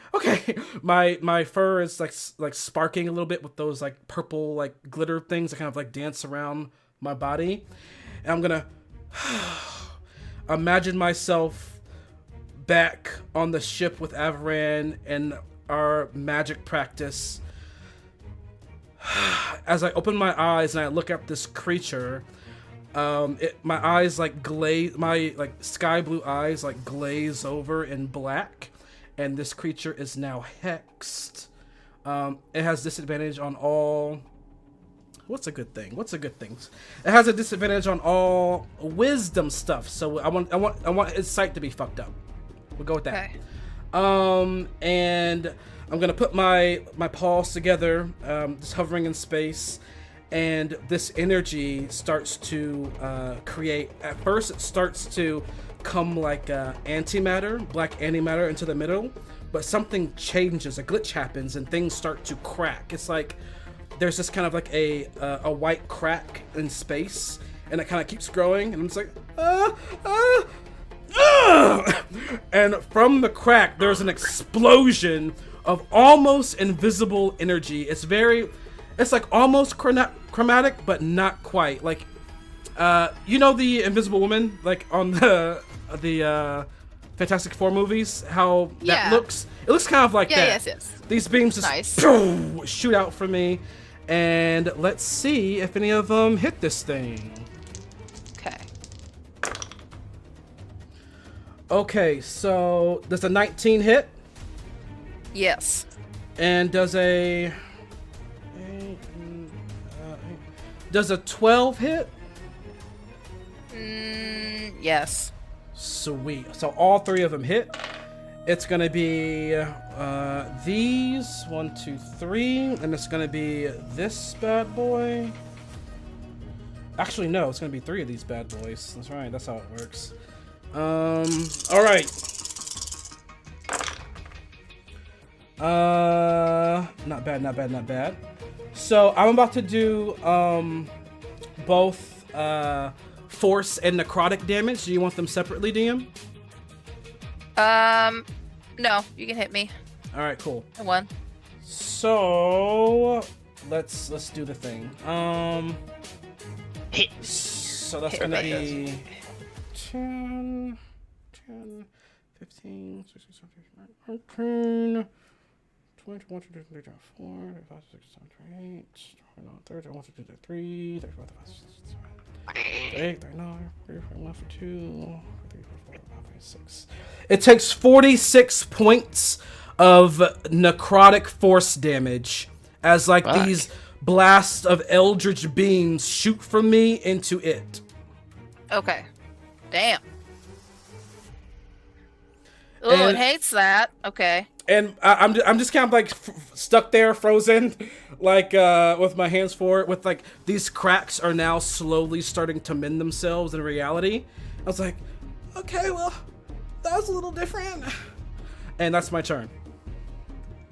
My fur is like sparking a little bit with those like purple like glitter things that kind of like dance around my body, and I'm gonna imagine myself back on the ship with Avaran and our magic practice. As I open my eyes and I look at this creature, my eyes like glaze, my like sky blue eyes like glaze over in black, and this creature is now hexed. It has disadvantage on all. What's a good thing? It has a disadvantage on all wisdom stuff. So I want its sight to be fucked up. We'll go with that. Okay. And I'm gonna put my paws together, just hovering in space, and this energy starts to create. At first, it starts to come like antimatter, black antimatter into the middle, but something changes. A glitch happens, and things start to crack. It's like there's this kind of like a white crack in space, and it kind of keeps growing, and I'm just like "Ugh!" And from the crack, there's an explosion of almost invisible energy. It's like almost chromatic, but not quite. Like, you know the Invisible Woman, like on the Fantastic Four movies, how that looks? It looks kind of like that. Yes. These beams just shoot out from me, and let's see if any of them hit this thing. Okay. Okay, so does a 19 hit? Yes. And does a 12 hit? Yes. Sweet. So all 3 of them hit. It's gonna be these 1, 2, 3, and it's gonna be this bad boy. Actually, no, it's gonna be 3 of these bad boys. That's right. That's how it works. All right. Not bad. So I'm about to do both force and necrotic damage. Do you want them separately, DM? No, you can hit me. All right, cool. One. So let's do the thing. Hit. So that's gonna be 10, 15, 16, 17, 18, 20, 21, 22, 23, 24, 25, 26, 27, 28, 30, 31, 32, 33, 34, 35, 39, 40, 41, 42, 46. It takes 46 points of necrotic force damage as these blasts of eldritch beams shoot from me into it. Okay. Damn. Oh, it hates that. Okay. And I'm just kind of like stuck there, frozen, like with my hands forward. With like these cracks are now slowly starting to mend themselves in reality. I was like, okay, well, that was a little different. And that's my turn.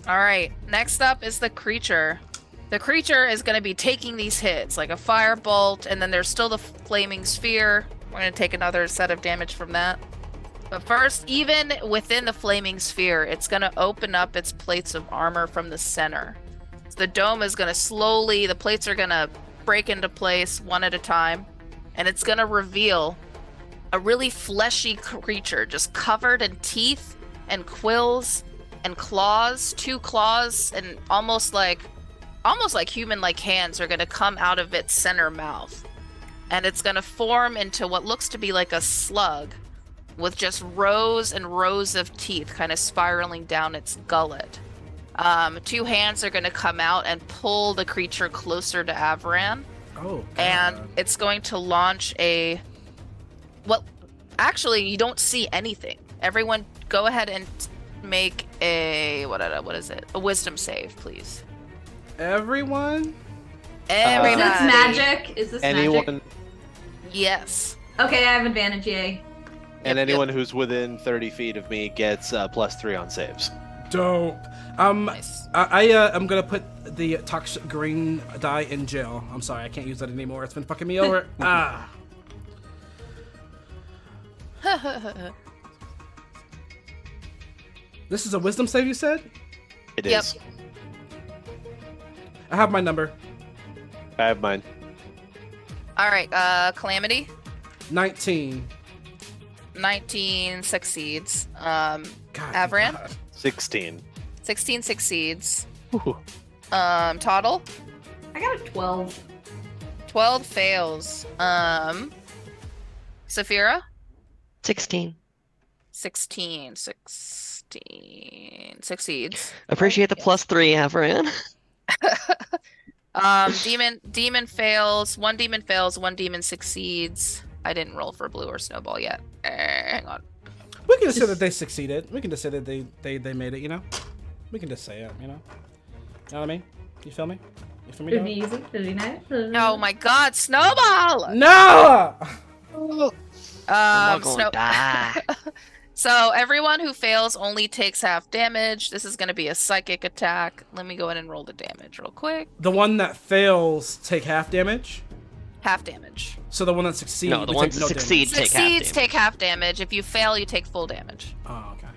All right. Next up is the creature. The creature is going to be taking these hits, like a firebolt, and then there's still the flaming sphere. We're going to take another set of damage from that. But first, even within the flaming sphere, it's going to open up its plates of armor from the center. So the dome is going to the plates are going to break into place one at a time, and it's going to reveal a really fleshy creature just covered in teeth and quills and claws. 2 claws and almost like human-like hands are going to come out of its center mouth. And it's going to form into what looks to be like a slug with just rows and rows of teeth kind of spiraling down its gullet. 2 hands are going to come out and pull the creature closer to Avran. Oh, God. And it's going to launch well, actually, you don't see anything. Everyone, go ahead and make a, what is it? A wisdom save, please. Everyone? Everybody. Is this magic? Is this Anyone, magic? Yes. Okay, I have advantage, yay. and Yep, anyone who's within 30 feet of me gets +3 on saves. Dope. Nice. I'm gonna put the toxic green die in jail. I'm sorry, I can't use that anymore. It's been fucking me over. This is a wisdom save, you said? It Yep. is. I have my number. I have mine. All right, Calamity. 19. 19 succeeds. God, Avran? God. 16. 16 succeeds. Ooh. Toddle. I got a 12. 12 fails. Saphira. 16. 16 succeeds. Appreciate the +3, Avran. Demon fails. 1 demon fails. 1 demon succeeds. I didn't roll for blue or snowball yet. Hang on. We can just say that they succeeded. We can just say that they made it, you know? We can just say it, you know? You know what I mean? You feel me? You feel me? It'd be dog? easy. It'd be nice. Oh my god, snowball! No! I'm not gonna Snow- die. So everyone who fails only takes half damage. This is going to be a psychic attack. Let me go ahead and roll the damage real quick. The one that fails take half damage? half damage. So the one that succeeds, No, the we ones take that no damage. succeed take half Succeeds damage. take half damage. If you fail, you take full damage. Oh, okay.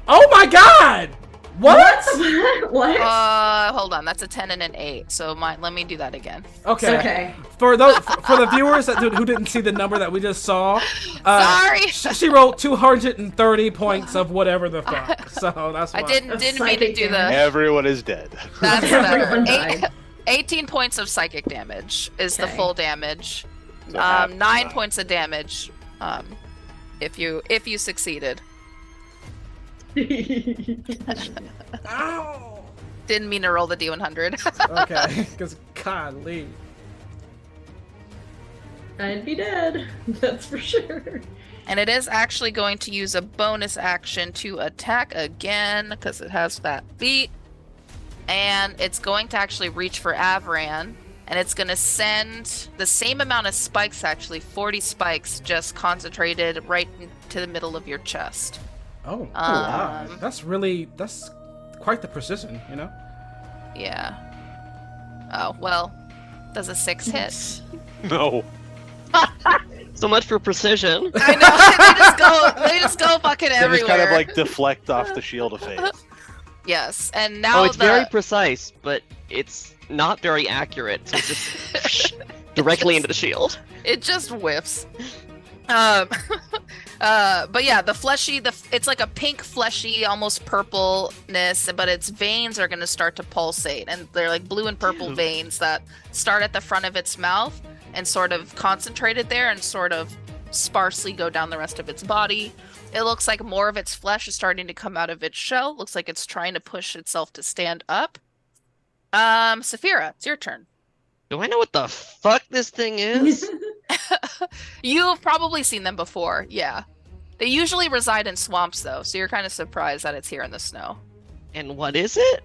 Oh my god! What? What? Hold on. That's a 10 and an 8. So let me do that again. Okay. Okay. For those for the viewers who didn't see the number that we just saw, Sorry. she rolled 230 points of whatever the fuck. So that's why. I didn't mean to psychic do damage. the. Everyone is dead. That's Everyone better. died. 18 points of psychic damage is the Okay. full damage. So half 9 is points of damage. If you succeeded. Ow! Didn't mean to roll the D100. Okay, because golly. I'd be dead. That's for sure. And it is actually going to use a bonus action to attack again because it has that feat. And it's going to actually reach for Avran. And it's going to send the same amount of spikes, actually, 40 spikes, just concentrated right into the middle of your chest. Oh, wow. That's quite the precision, you know? Yeah. Oh, well, does a 6 hit? No. So much for precision. I know, they just go fucking They everywhere. just kind of like deflect off the shield of faith. Yes, and now Oh, it's very precise, but it's not very accurate. So it's just directly into the shield. It just whiffs. But yeah, the fleshy, it's like a pink, fleshy, almost purpleness, but its veins are going to start to pulsate, and they're like blue and purple veins that start at the front of its mouth and sort of concentrated there and sort of sparsely go down the rest of its body. It looks like more of its flesh is starting to come out of its shell. Looks like it's trying to push itself to stand up. Saphira, it's your turn. Do I know what the fuck this thing is? You've probably seen them before, yeah. They usually reside in swamps, though, so you're kind of surprised that it's here in the snow. And what is it?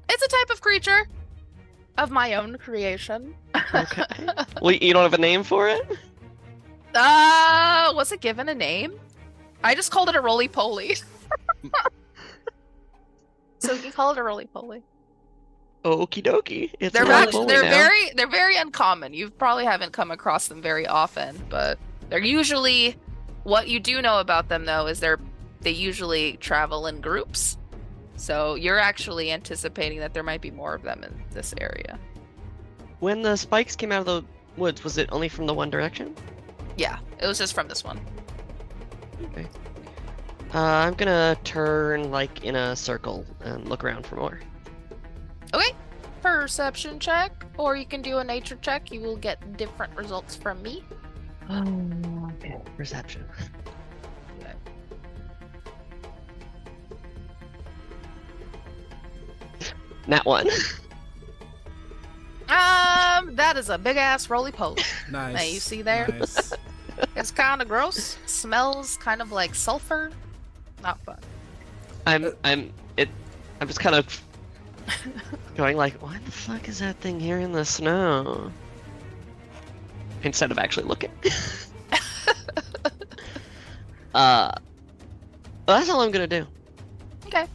It's a type of creature of my own creation. Okay. Well, you don't have a name for it? Was it given a name? I just called it a roly-poly. So you can call it a roly-poly. Okie dokie. It's They're a actually, roly-poly now. they're very uncommon. You probably haven't come across them very often, but they're usually, what you do know about them though is they usually travel in groups. So you're actually anticipating that there might be more of them in this area. When the spikes came out of the woods, was it only from the one direction? Yeah, it was just from this one. Okay. I'm gonna turn like in a circle and look around for more. Okay, perception check, or you can do a nature check. You will get different results from me. Okay. Perception. Okay. Nat one. That is a big ass roly poly. Nice. Hey, you see there? Nice. It's kind of gross. Smells kind of like sulfur. Not fun. I'm just kind of going like, what the fuck is that thing here in the snow? Instead of actually looking. That's all I'm gonna do. Okay.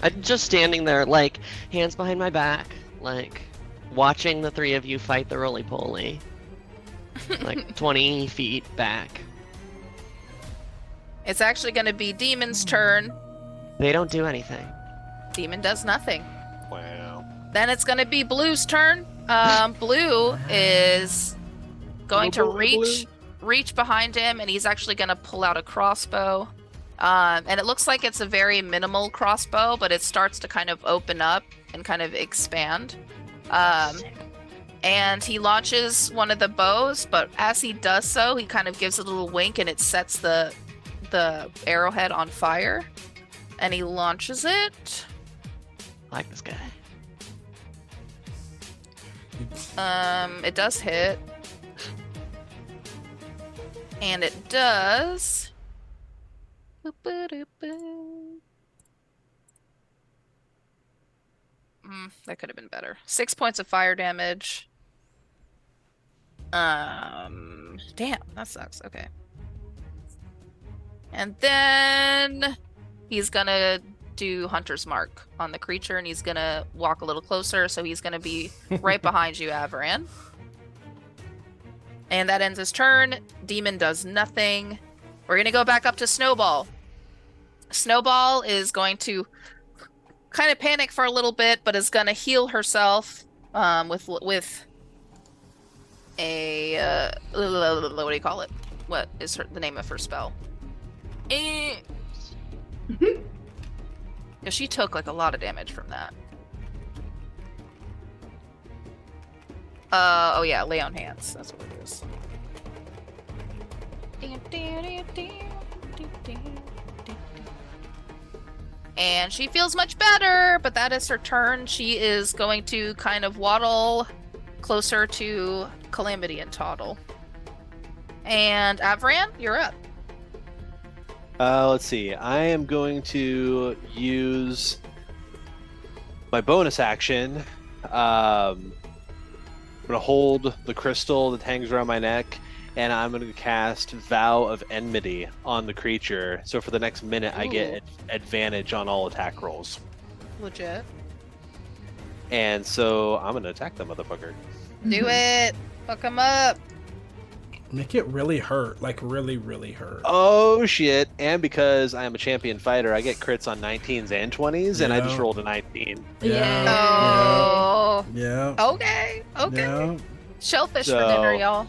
I'm just standing there, like, hands behind my back, like, watching the three of you fight the roly-poly. Like, 20 feet back. It's actually going to be Demon's turn. They don't do anything. Demon does nothing. Wow. Then it's going to be Blue's turn. Blue is going to reach behind him, and he's actually going to pull out a crossbow. And it looks like it's a very minimal crossbow, but it starts to kind of open up and kind of expand. And he launches one of the bows, but as he does so, he kind of gives a little wink, and it sets the arrowhead on fire. And he launches it. I like this guy. It does hit. And it does. That could have been better. 6 points of fire damage. Damn, that sucks. Okay. And then he's gonna do Hunter's Mark on the creature, and he's gonna walk a little closer, so he's gonna be right behind you, Avaran. And that ends his turn. Demon does nothing. We're gonna go back up to Snowball. Snowball is going to kind of panic for a little bit, but is gonna heal herself with a what do you call it? What is the name of her spell? Yeah, she took like a lot of damage from that. Oh yeah, lay on hands. That's what it is. And she feels much better, but that is her turn. She is going to kind of waddle closer to Calamity and Toddle. And Avran, you're up. Let's see. I am going to use my bonus action. I'm going to hold the crystal that hangs around my neck, and I'm going to cast Vow of Enmity on the creature. So for the next minute, I get advantage on all attack rolls. Legit. And so I'm going to attack the motherfucker. Do it. Fuck him up. Make it really hurt, like really, really hurt. Oh shit! And because I am a champion fighter, I get crits on 19s and 20s, and I just Yeah. rolled a 19. Yeah. Oh. Yeah. Okay. Okay. Yeah. Shellfish So- for dinner, y'all.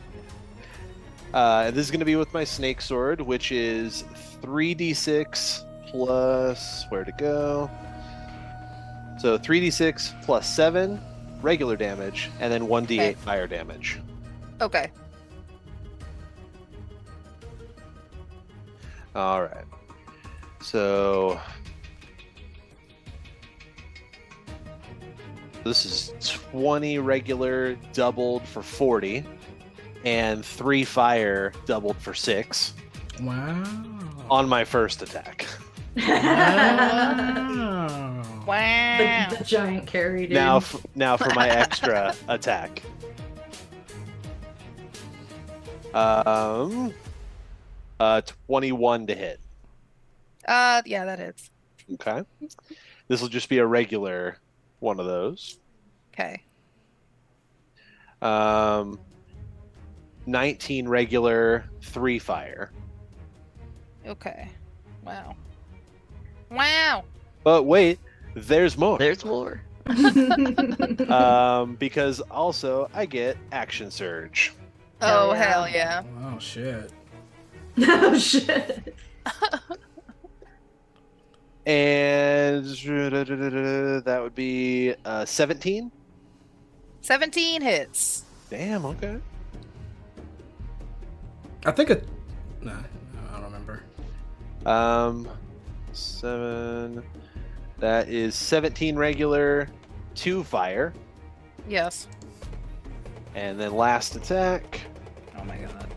This is going to be with my snake sword, which is 3d6 plus where to go. So 3d6 plus 7 regular damage, and then 1d8 Okay. fire damage. Okay. All right. So this is 20 regular doubled for 40, and 3 fire doubled for 6 Wow. on my first attack. Wow. Wow. The giant carry, dude. Now for my extra attack. 21 to hit. Yeah, that hits. Okay. This will just be a regular one of those. Okay. 19 regular, 3 fire. Okay. Wow. Wow. But wait, there's more. There's more. Because also I get action surge. Oh, yeah. hell yeah. Oh shit. Oh shit. And that would be 17. 17 hits. Damn, okay. I think it. Nah, I don't remember. 7. That is 17 regular, 2 fire. Yes. And then last attack, Oh my god.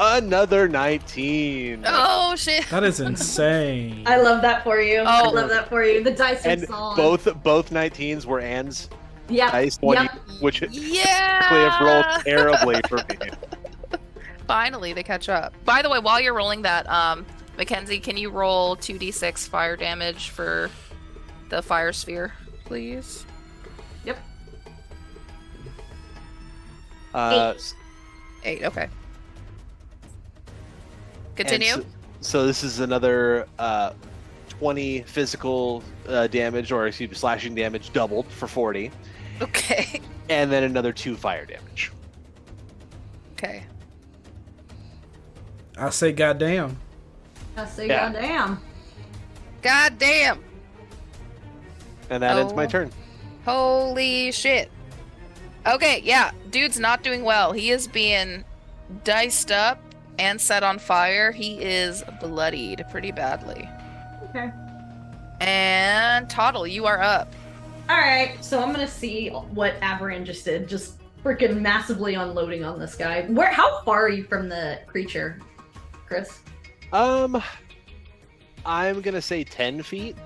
another 19. Oh shit. That is insane. I love that for you. I Oh. love that for you. The dice are And solid. both 19s were Anne's Yep. dice, one Yep. which Yeah. have rolled terribly for me. Finally, they catch up. By the way, while you're rolling that, Mackenzie, can you roll 2d6 fire damage for the fire sphere, please? Uh, 8. Okay. Continue. and so this is another 20 physical damage, or excuse me, slashing damage doubled for 40, Okay. and then another 2 fire damage. Okay. I say, goddamn. I say, Yeah. goddamn. God damn. And that ends my Oh. turn. Holy shit. Okay, yeah. Dude's not doing well. He is being diced up and set on fire. He is bloodied pretty badly. Okay. And Toddle, you are up. All right, so I'm gonna see what Avaran just did. Just freaking massively unloading on this guy. Where? How far are you from the creature, Chris? I'm gonna say 10 feet.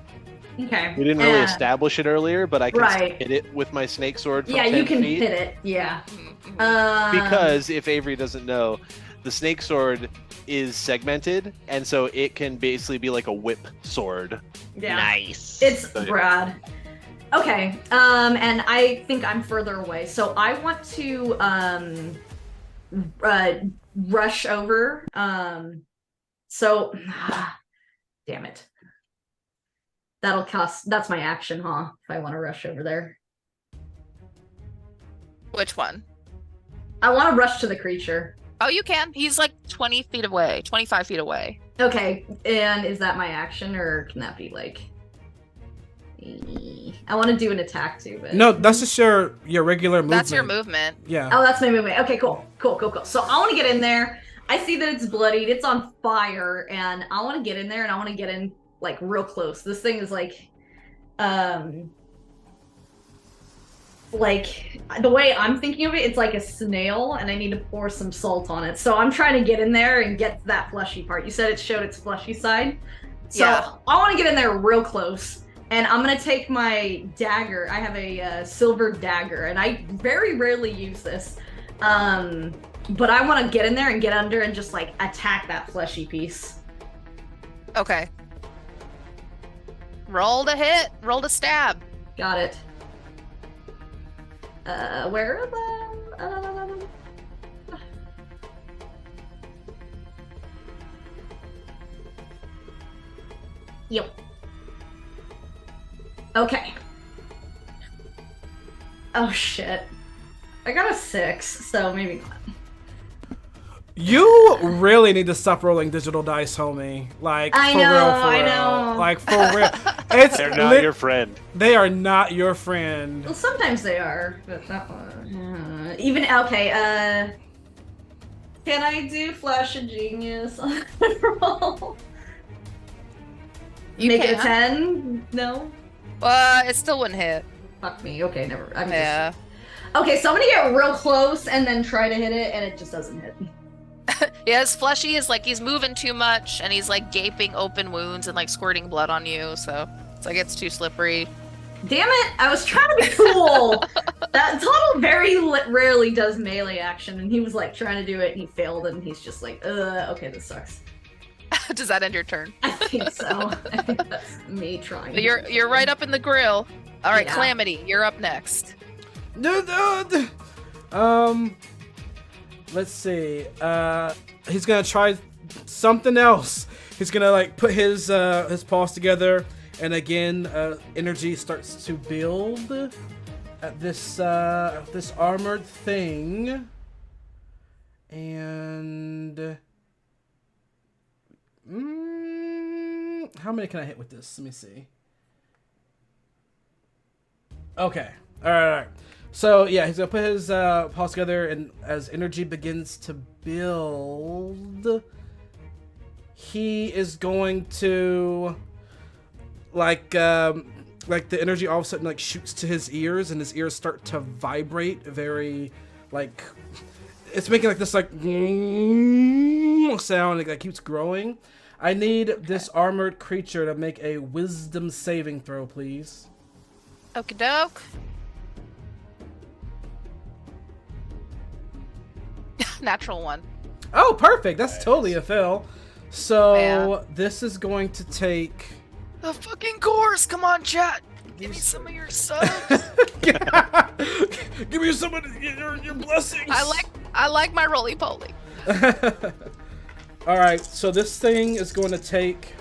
Okay. We didn't really establish it earlier, but I can Right. hit it with my snake sword from Yeah, 10 you can feet. hit it. Yeah. Mhm. Because if Avery doesn't know, the snake sword is segmented, and so it can basically be like a whip sword. Yeah. Nice. It's rad. Okay, and I think I'm further away, so I want to rush over. So damn it. That'll cost. That's my action, huh? If I want to rush over there, Which one? I want to rush to the creature. Oh, you can. He's like 20 feet away, 25 feet away. Okay, and is that my action, or can that be like? I want to do an attack too, but No, that's just your regular movement. That's your movement. Yeah. oh, that's my movement. Okay, cool. So I want to get in there. I see that it's bloodied. It's on fire, and I want to get in there, and I want to get in like real close. This thing is like the way I'm thinking of it, it's like a snail, and I need to pour some salt on it. So I'm trying to get in there and get that fleshy part. You said it showed its fleshy side. So Yeah. I want to get in there real close. And I'm going to take my dagger. I have a silver dagger, and I very rarely use this. But I want to get in there and get under and just, like, attack that fleshy piece. Okay. Roll to hit. Roll to stab. Got it. Where are the... Yep. Okay. Oh shit. I got a 6, so maybe not. You really need to stop rolling digital dice, homie. Like, I for know, real, for I real. know. Like, for real. It's They're not your friend. They are not your friend. Well, sometimes they are, but that one. Even okay. Can I do Flash of Genius on roll? You Make it a can. 10? No. It still wouldn't hit. Fuck me. Okay, never. I'm Yeah. Okay, so I'm gonna get real close and then try to hit it, and it just doesn't hit. Yeah, his fleshy is like he's moving too much, and he's like gaping open wounds and like squirting blood on you. So it's like it's too slippery. Damn it! I was trying to be cool. That Total very rarely does melee action, and he was like trying to do it, and he failed, and he's just like, okay, this sucks. Does that end your turn? I think so. I think that's me trying. You're right up in the grill. All right, Yeah. Calamity, you're up next. Let's see. He's gonna try something else. He's gonna like put his paws together, and again, energy starts to build at this armored thing, and how many can I hit with this? Let me see. Okay. All right. So yeah, he's gonna put his paws together, and as energy begins to build, he is going to like the energy all of a sudden like shoots to his ears, and his ears start to vibrate very like it's making like this like sound. It like keeps growing. I need this armored creature to make a wisdom saving throw, please. Okie doke. Natural one. Oh, perfect. That's totally a fail. So Yeah. this is going to take. The fucking course. Come on, chat. Give me some of your subs. Give me some of your blessings. I like my roly poly. All right. So this thing is going to take.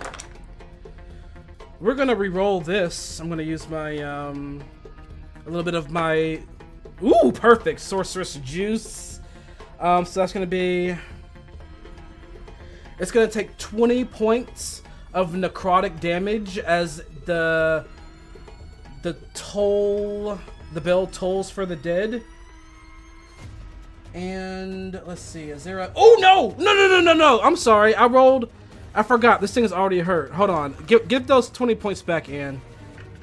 We're gonna re-roll this. I'm gonna use my a little bit of my perfect sorceress juice. So that's gonna be. It's gonna take 20 points of necrotic damage as the bell tolls for the dead. And let's see, is there a? Oh no! I'm sorry. I forgot. This thing is already hurt. Hold on. Give those 20 points back in.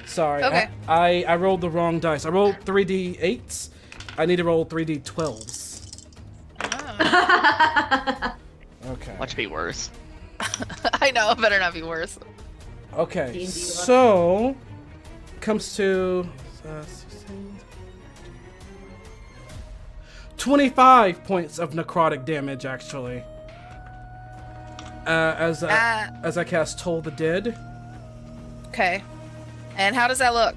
Sorry. Okay. I rolled the wrong dice. I rolled 3d8s. I need to roll 3d12s. Okay. Watch be worse. I know. It better not be worse. Okay. D&D So comes to 16, 25 points of necrotic damage, actually. As I cast Toll the Dead. Okay. And how does that look?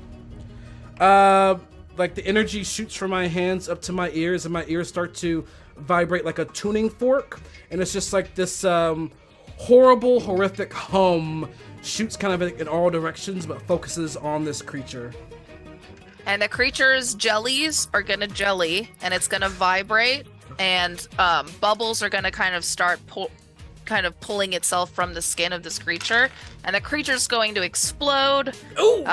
Like the energy shoots from my hands up to my ears, and my ears start to vibrate like a tuning fork, and it's just like this horrible, horrific hum shoots kind of in all directions, but focuses on this creature. And the creature's jellies are gonna jelly, and it's gonna vibrate, and bubbles are gonna kind of start pulling itself from the skin of this creature, and the creature's going to explode. Ooh!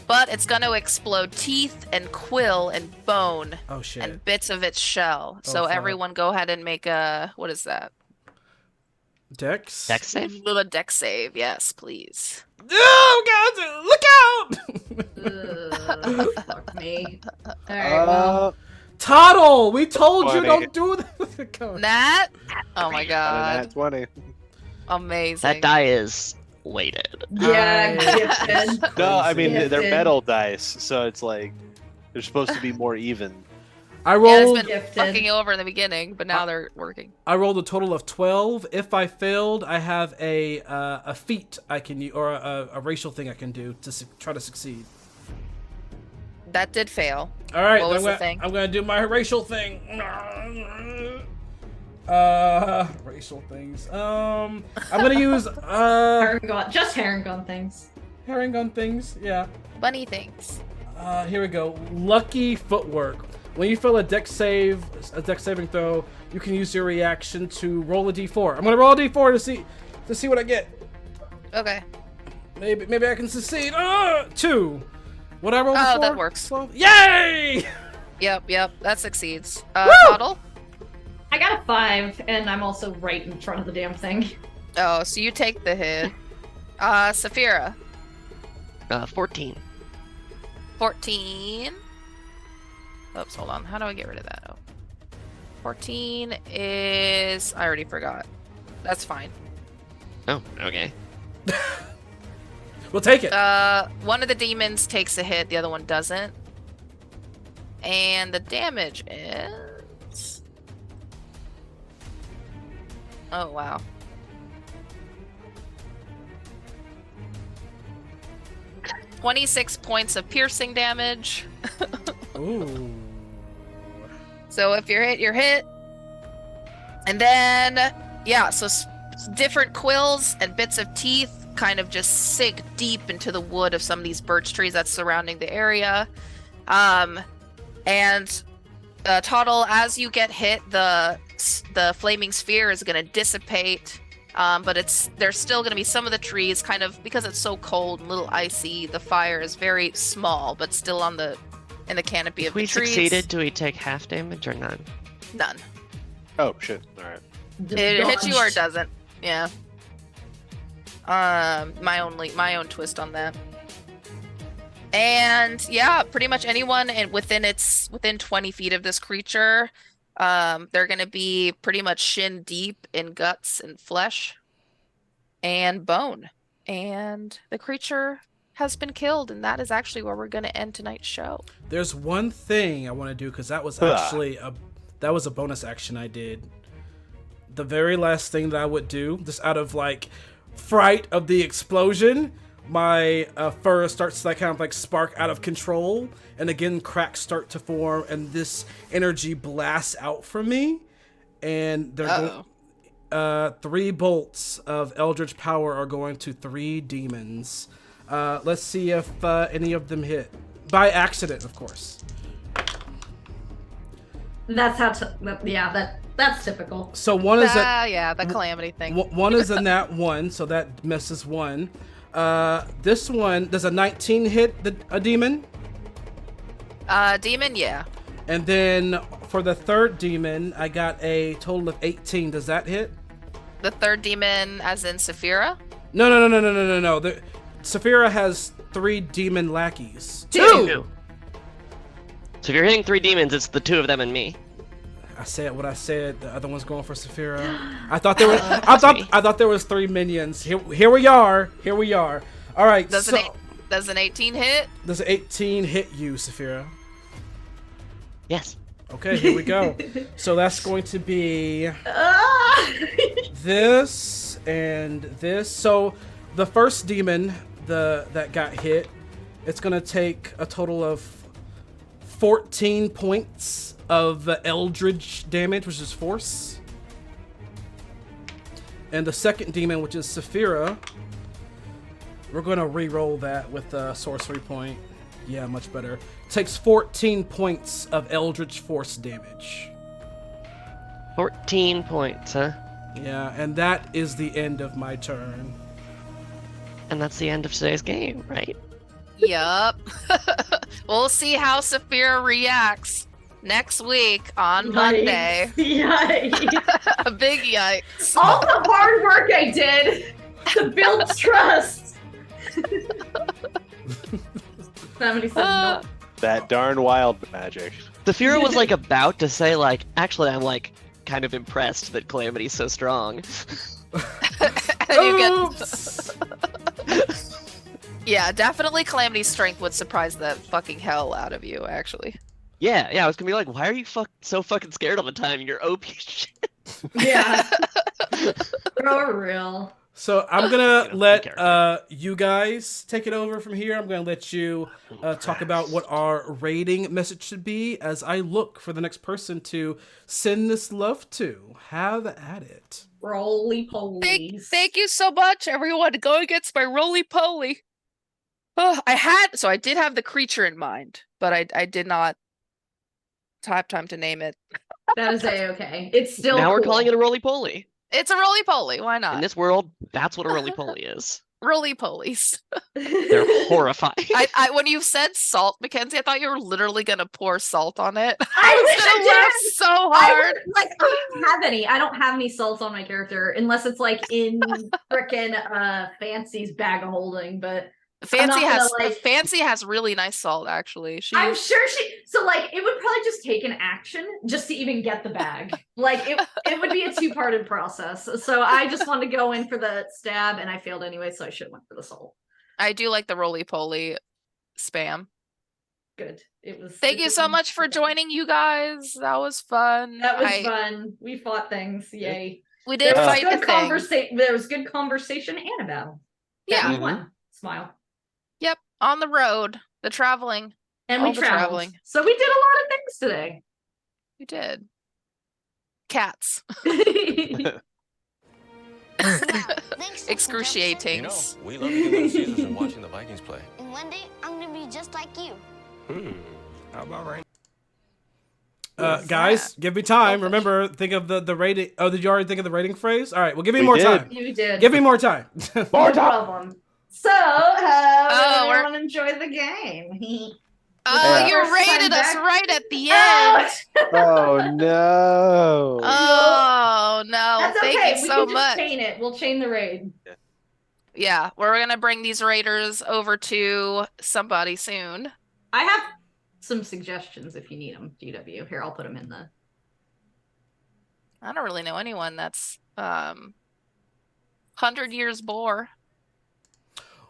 But it's going to explode teeth and quill and bone and bits of its shell. So fuck. everyone go ahead and make a, what is that? Dex save? Little dex save, yes, please. Oh, God! Look out! Fuck me. Alright, well. Tuttle! We told 20. you don't do that! Nat? Oh my Nat god. 20. Amazing. That die is weighted. Yeah, gifted. No, I mean Gifted. they're metal dice, so it's like they're supposed to be more even. I Yeah, rolled. it's been Gifted. fucking you over in the beginning, but now they're working. I rolled a total of 12. If I failed, I have a feat I can use, or a racial thing I can do to try to succeed. That did fail. All right, What was the thing? I'm gonna do my racial thing. Racial things. I'm gonna use Just herringon things. herring gun things. Yeah. Bunny things. Here we go. Lucky footwork. When you fail a dex saving throw, you can use your reaction to roll a d4. I'm gonna roll a d4 to see what I get. Okay. Maybe I can succeed. 2. What I roll before? Oh, that works. 12? Yay! Yep, that succeeds. Woo! Total? I got a 5, and I'm also right in front of the damn thing. Oh, so you take the hit. Saphira. 14. 14. Oops, hold on. How do I get rid of that? 14 is... I already forgot. That's fine. Oh, okay. We'll take it. One of the demons takes a hit, the other one doesn't. And the damage is... Oh, wow. $26 points of piercing damage. Ooh. So if you're hit, you're hit. And then, yeah, so different quills and bits of teeth kind of just sink deep into the wood of some of these birch trees that's surrounding the area. And Toddle, as you get hit, the flaming sphere is going to dissipate. But there's still going to be some of the trees kind of, because it's so cold and a little icy, the fire is very small, but still in the canopy of the trees. If we succeeded, do we take half damage or none? None. Oh shit! All right. It hits you or it doesn't. Yeah. My own twist on that. And yeah, pretty much anyone within 20 feet of this creature, they're gonna be pretty much shin deep in guts and flesh and bone. And the creature has been killed, and that is actually where we're gonna end tonight's show. There's one thing I want to do, because that was actually a bonus action I did. The very last thing that I would do, just out of like fright of the explosion, my fur starts to kind of like spark out of control, and again cracks start to form, and this energy blasts out from me, and they're 3 bolts of eldritch power are going to 3 demons. Let's see if any of them hit by accident, of course. That's how. That's typical. So one is the calamity thing. One is a nat 1, so that misses 1. This one, does a 19 hit a demon? Demon, yeah. And then for the third demon, I got a total of 18. Does that hit? The third demon, as in Saphira? No. Saphira has 3 demon lackeys. 2! So if you're hitting 3 demons, it's the 2 of them and me. I said what I said. The other one's going for Saphira. I thought there was. I thought there was 3 minions. Here we are. All right. Does an 18 hit? Does an 18 hit you, Saphira? Yes. Okay, here we go. So that's going to be Ah! this and this. So the first demon that got hit, it's going to take a total of 14 points of eldritch damage, which is force. And the second demon, which is Saphira, we're going to re-roll that with a sorcery point. Yeah, much better. Takes 14 points of eldritch force damage. 14 points, huh? Yeah, and that is the end of my turn. And that's the end of today's game, right? Yup. We'll see how Saphira reacts next week on Monday. Yikes. A big yikes. All the hard work I did to build trust. Somebody said no. That darn wild magic. Saphira was like about to say like, actually, I'm like kind of impressed that Calamity's so strong. You get... Oops! Yeah, definitely Calamity's strength would surprise the fucking hell out of you, actually. Yeah, I was gonna be like, why are you so fucking scared all the time? You're OP shit. Yeah. For real. So I'm You gonna know, let character. you guys take it over from here. I'm gonna let you talk about what our rating message should be as I look for the next person to send this love to. Have at it. Roly poly. Thank you so much, everyone. Go against my roly poly. Oh, I did have the creature in mind, but I did not have time to name it. That is a-okay. It's still Now we're cool. calling it a roly poly. It's a roly poly. Why In not? this world, that's what a roly poly is. Roly polies. They're horrifying. I when you said salt, Mackenzie, I thought you were literally gonna pour salt on it. I wish gonna I laugh did. so I hard. I don't have any. I don't have any salts on my character unless it's like in frickin' Fancy's bag of holding, but Fancy not has gonna, like- Fancy has really nice salt, actually. I'm sure so like it would probably just take an action just to even get the bag. Like it would be a two-parted process. So I just wanted to go in for the stab and I failed anyway, so I should have went for the salt. I do like the roly poly spam. Good. It was Thank you so much for joining, you guys. That was fun. That was fun. We fought things. Yay. We did There was fight the good thing. There was good conversation and a battle. Yeah. We won. Smile. Yep. On the road, the traveling. And All we the traveled. traveling. So we did a lot of things today. We did. Cats. Thanks for Excruciating. You know, we love eating Little Caesars and watching the Vikings play. And one day I'm gonna be just like you. How about right Guys, give me time. Remember, think of the rating. Oh, did you already think of the rating phrase? All right, well, give me We more did. time. You did. Give me more time. No problem. So, how we're- everyone enjoy the game? Oh, Yeah. you First rated time us back. right at the end. Oh no. Oh no! That's Thank okay. you We so can just much. chain it. We'll chain the raid. Yeah, we're gonna bring these raiders over to somebody soon. I have some suggestions if you need them, GW. Here, I'll put them in the. I don't really know anyone that's 100 years bore.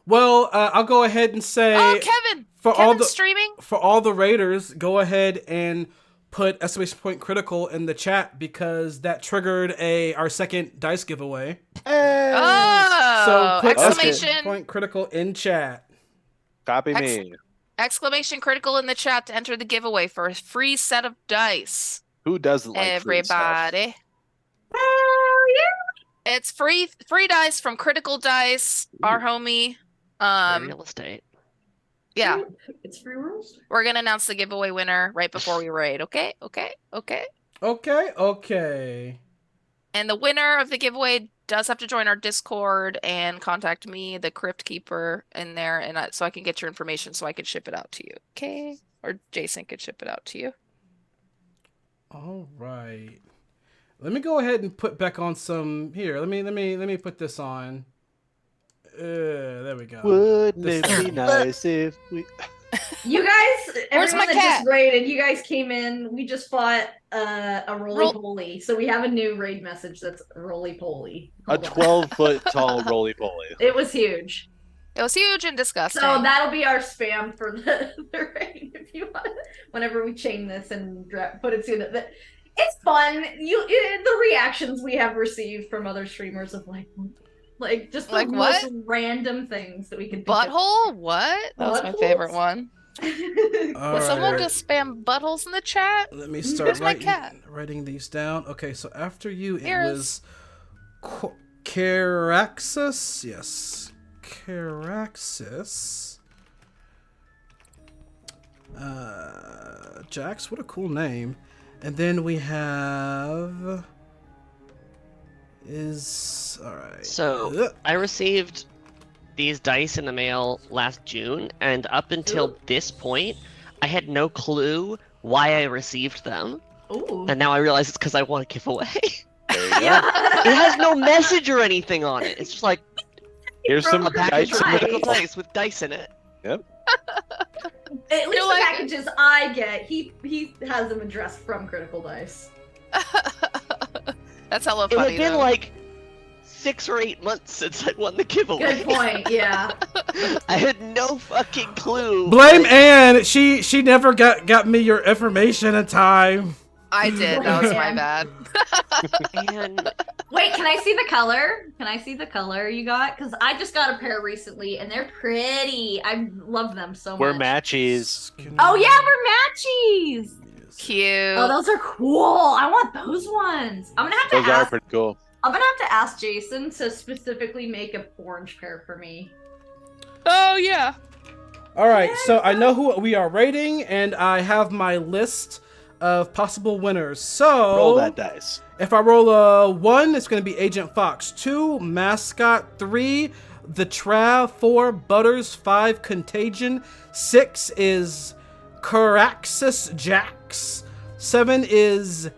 Well, I'll go ahead and say Oh, Kevin! for Kevin's all the streaming. for all the raiders, go ahead and put exclamation point critical in the chat because that triggered our second dice giveaway. Oh, So put exclamation point critical in chat. Copy Ex- me. exclamation critical in the chat to enter the giveaway for a free set of dice. Who doesn't like free stuff? Everybody. Oh It's free dice from Critical Dice, our homie. Real estate. Yeah, It's free rules. we're gonna announce the giveaway winner right before we raid. Okay. Okay. And the winner of the giveaway does have to join our Discord and contact me, the Crypt Keeper, in there, and so I can get your information so I can ship it out to you. Okay, or Jason could ship it out to you. All right. Let me go ahead and put back on some here. Let me put this on. There we go. Wouldn't This- it be nice if we? You guys, Where's everyone my that cat? just raided, you guys came in. We just fought a roly poly, so we have a new raid message that's roly poly. A 12-foot tall roly poly. It was huge. It was huge and disgusting. So that'll be our spam for the raid if you want. whenever we chain this and put it through the it's fun. The reactions we have received from other streamers of like just the Like most what? random things that we can think Butthole? What? That was my Buttholes? favorite one. All Will someone right. just spam buttholes in the chat? Let me start Where's my cat? writing these down. Okay, so after you, it Here's- was Caraxis. Yes, Caraxis. Jax, what a cool name. And then we have all right. So Ugh. I received these dice in the mail last June, and up until this point, I had no clue why I received them. Ooh. And now I realize it's because I want to give away. There you go. Yeah. It has no message or anything on it. It's just like Here's some a package dice of in the critical mail. dice with dice in it. At least the like- packages I get, he has them addressed from Critical Dice. That's hella It funny. had been though. like 6 or 8 months since I won the giveaway. Good point. Yeah. I had no fucking clue. Blame Anne. She never got me your information in time. I did. That was my Man. bad. And Wait, can I see the color? Can I see the color you got? Because I just got a pair recently, and they're pretty. I love them so We're much. matchies. Oh yeah, we're matchies. Cute. Oh, those are cool. I want those ones. I'm gonna have to Those are ask. pretty cool. I'm gonna have to ask Jason to specifically make an orange pair for me. Oh yeah. All right, so I know who we are rating, and I have my list of possible winners. So Roll that dice. if I roll a 1, it's going to be Agent Fox. 2, Mascot. 3, The Trav. 4, Butters. 5, Contagion. 6 is Caraxis Jax. 7 is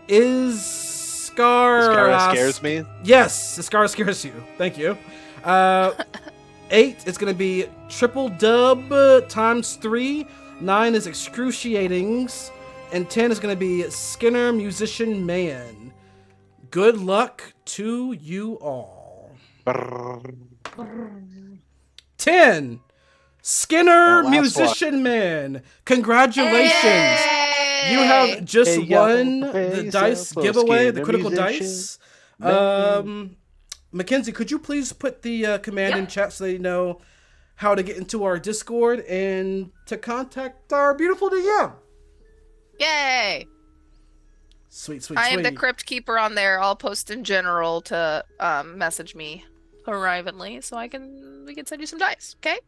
Scara scares me. Yes, Scar scares you. Thank you. 8 is going to be Triple Dub times 3. 9 is Excruciatings. And 10 is going to be Skinner Musician Man. Good luck to you all. 10. Skinner That last Musician Man. Congratulations. You have just Hey, yo, won hey, the dice so giveaway, the Skinner critical Musician dice. Mackenzie, could you please put the command in chat so they know how to get into our Discord and to contact our beautiful DM? Yay! Sweet, sweet, I am the sweet. crypt keeper on there. I'll post in general to message me privately so we can send you some dice. Okay?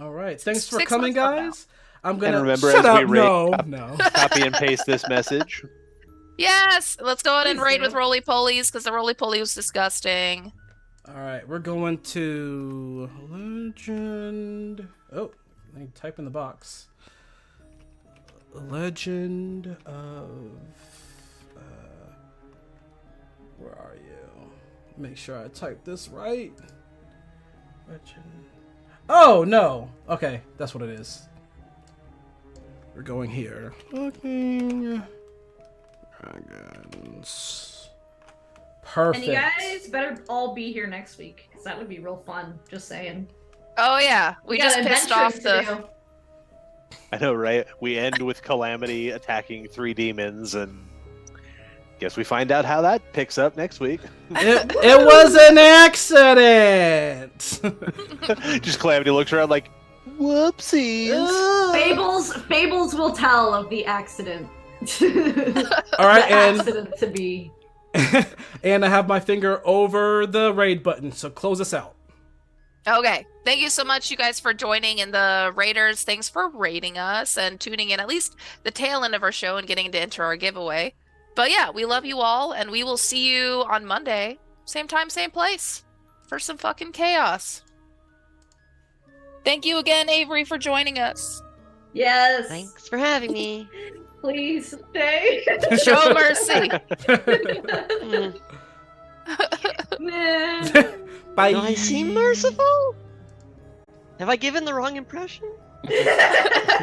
All right. Thanks for 6 coming, months from now. guys. I'm gonna remember, shut as up. we rate, No. Copy and paste this message. Yes. Let's go ahead and Please raid do. with roly polies because the roly poly was disgusting. All right, we're going to Legend. Oh, let me type in the box. Legend of. Where are you? Make sure I type this right. Legend. Oh no. Okay, that's what it is. We're going here. Looking. Dragons. Perfect. And you guys better all be here next week, because that would be real fun. Just saying. Oh yeah, we got just pissed off adventures to the. do. I know, right? We end with Calamity attacking 3 demons, and guess we find out how that picks up next week. It was an accident. Just Calamity looks around like, whoopsies. Fables will tell of the accident. All right, the and accident to be. and I have my finger over the raid button, so close us out. Okay. Thank you so much, you guys, for joining in the Raiders. Thanks for rating us and tuning in at least the tail end of our show and getting to enter our giveaway. But yeah, we love you all, and we will see you on Monday. Same time, same place. For some fucking chaos. Thank you again, Avery, for joining us. Yes. Thanks for having me. Please stay. Show mercy. Mm. Nah. Bye. Do I seem merciful? Have I given the wrong impression?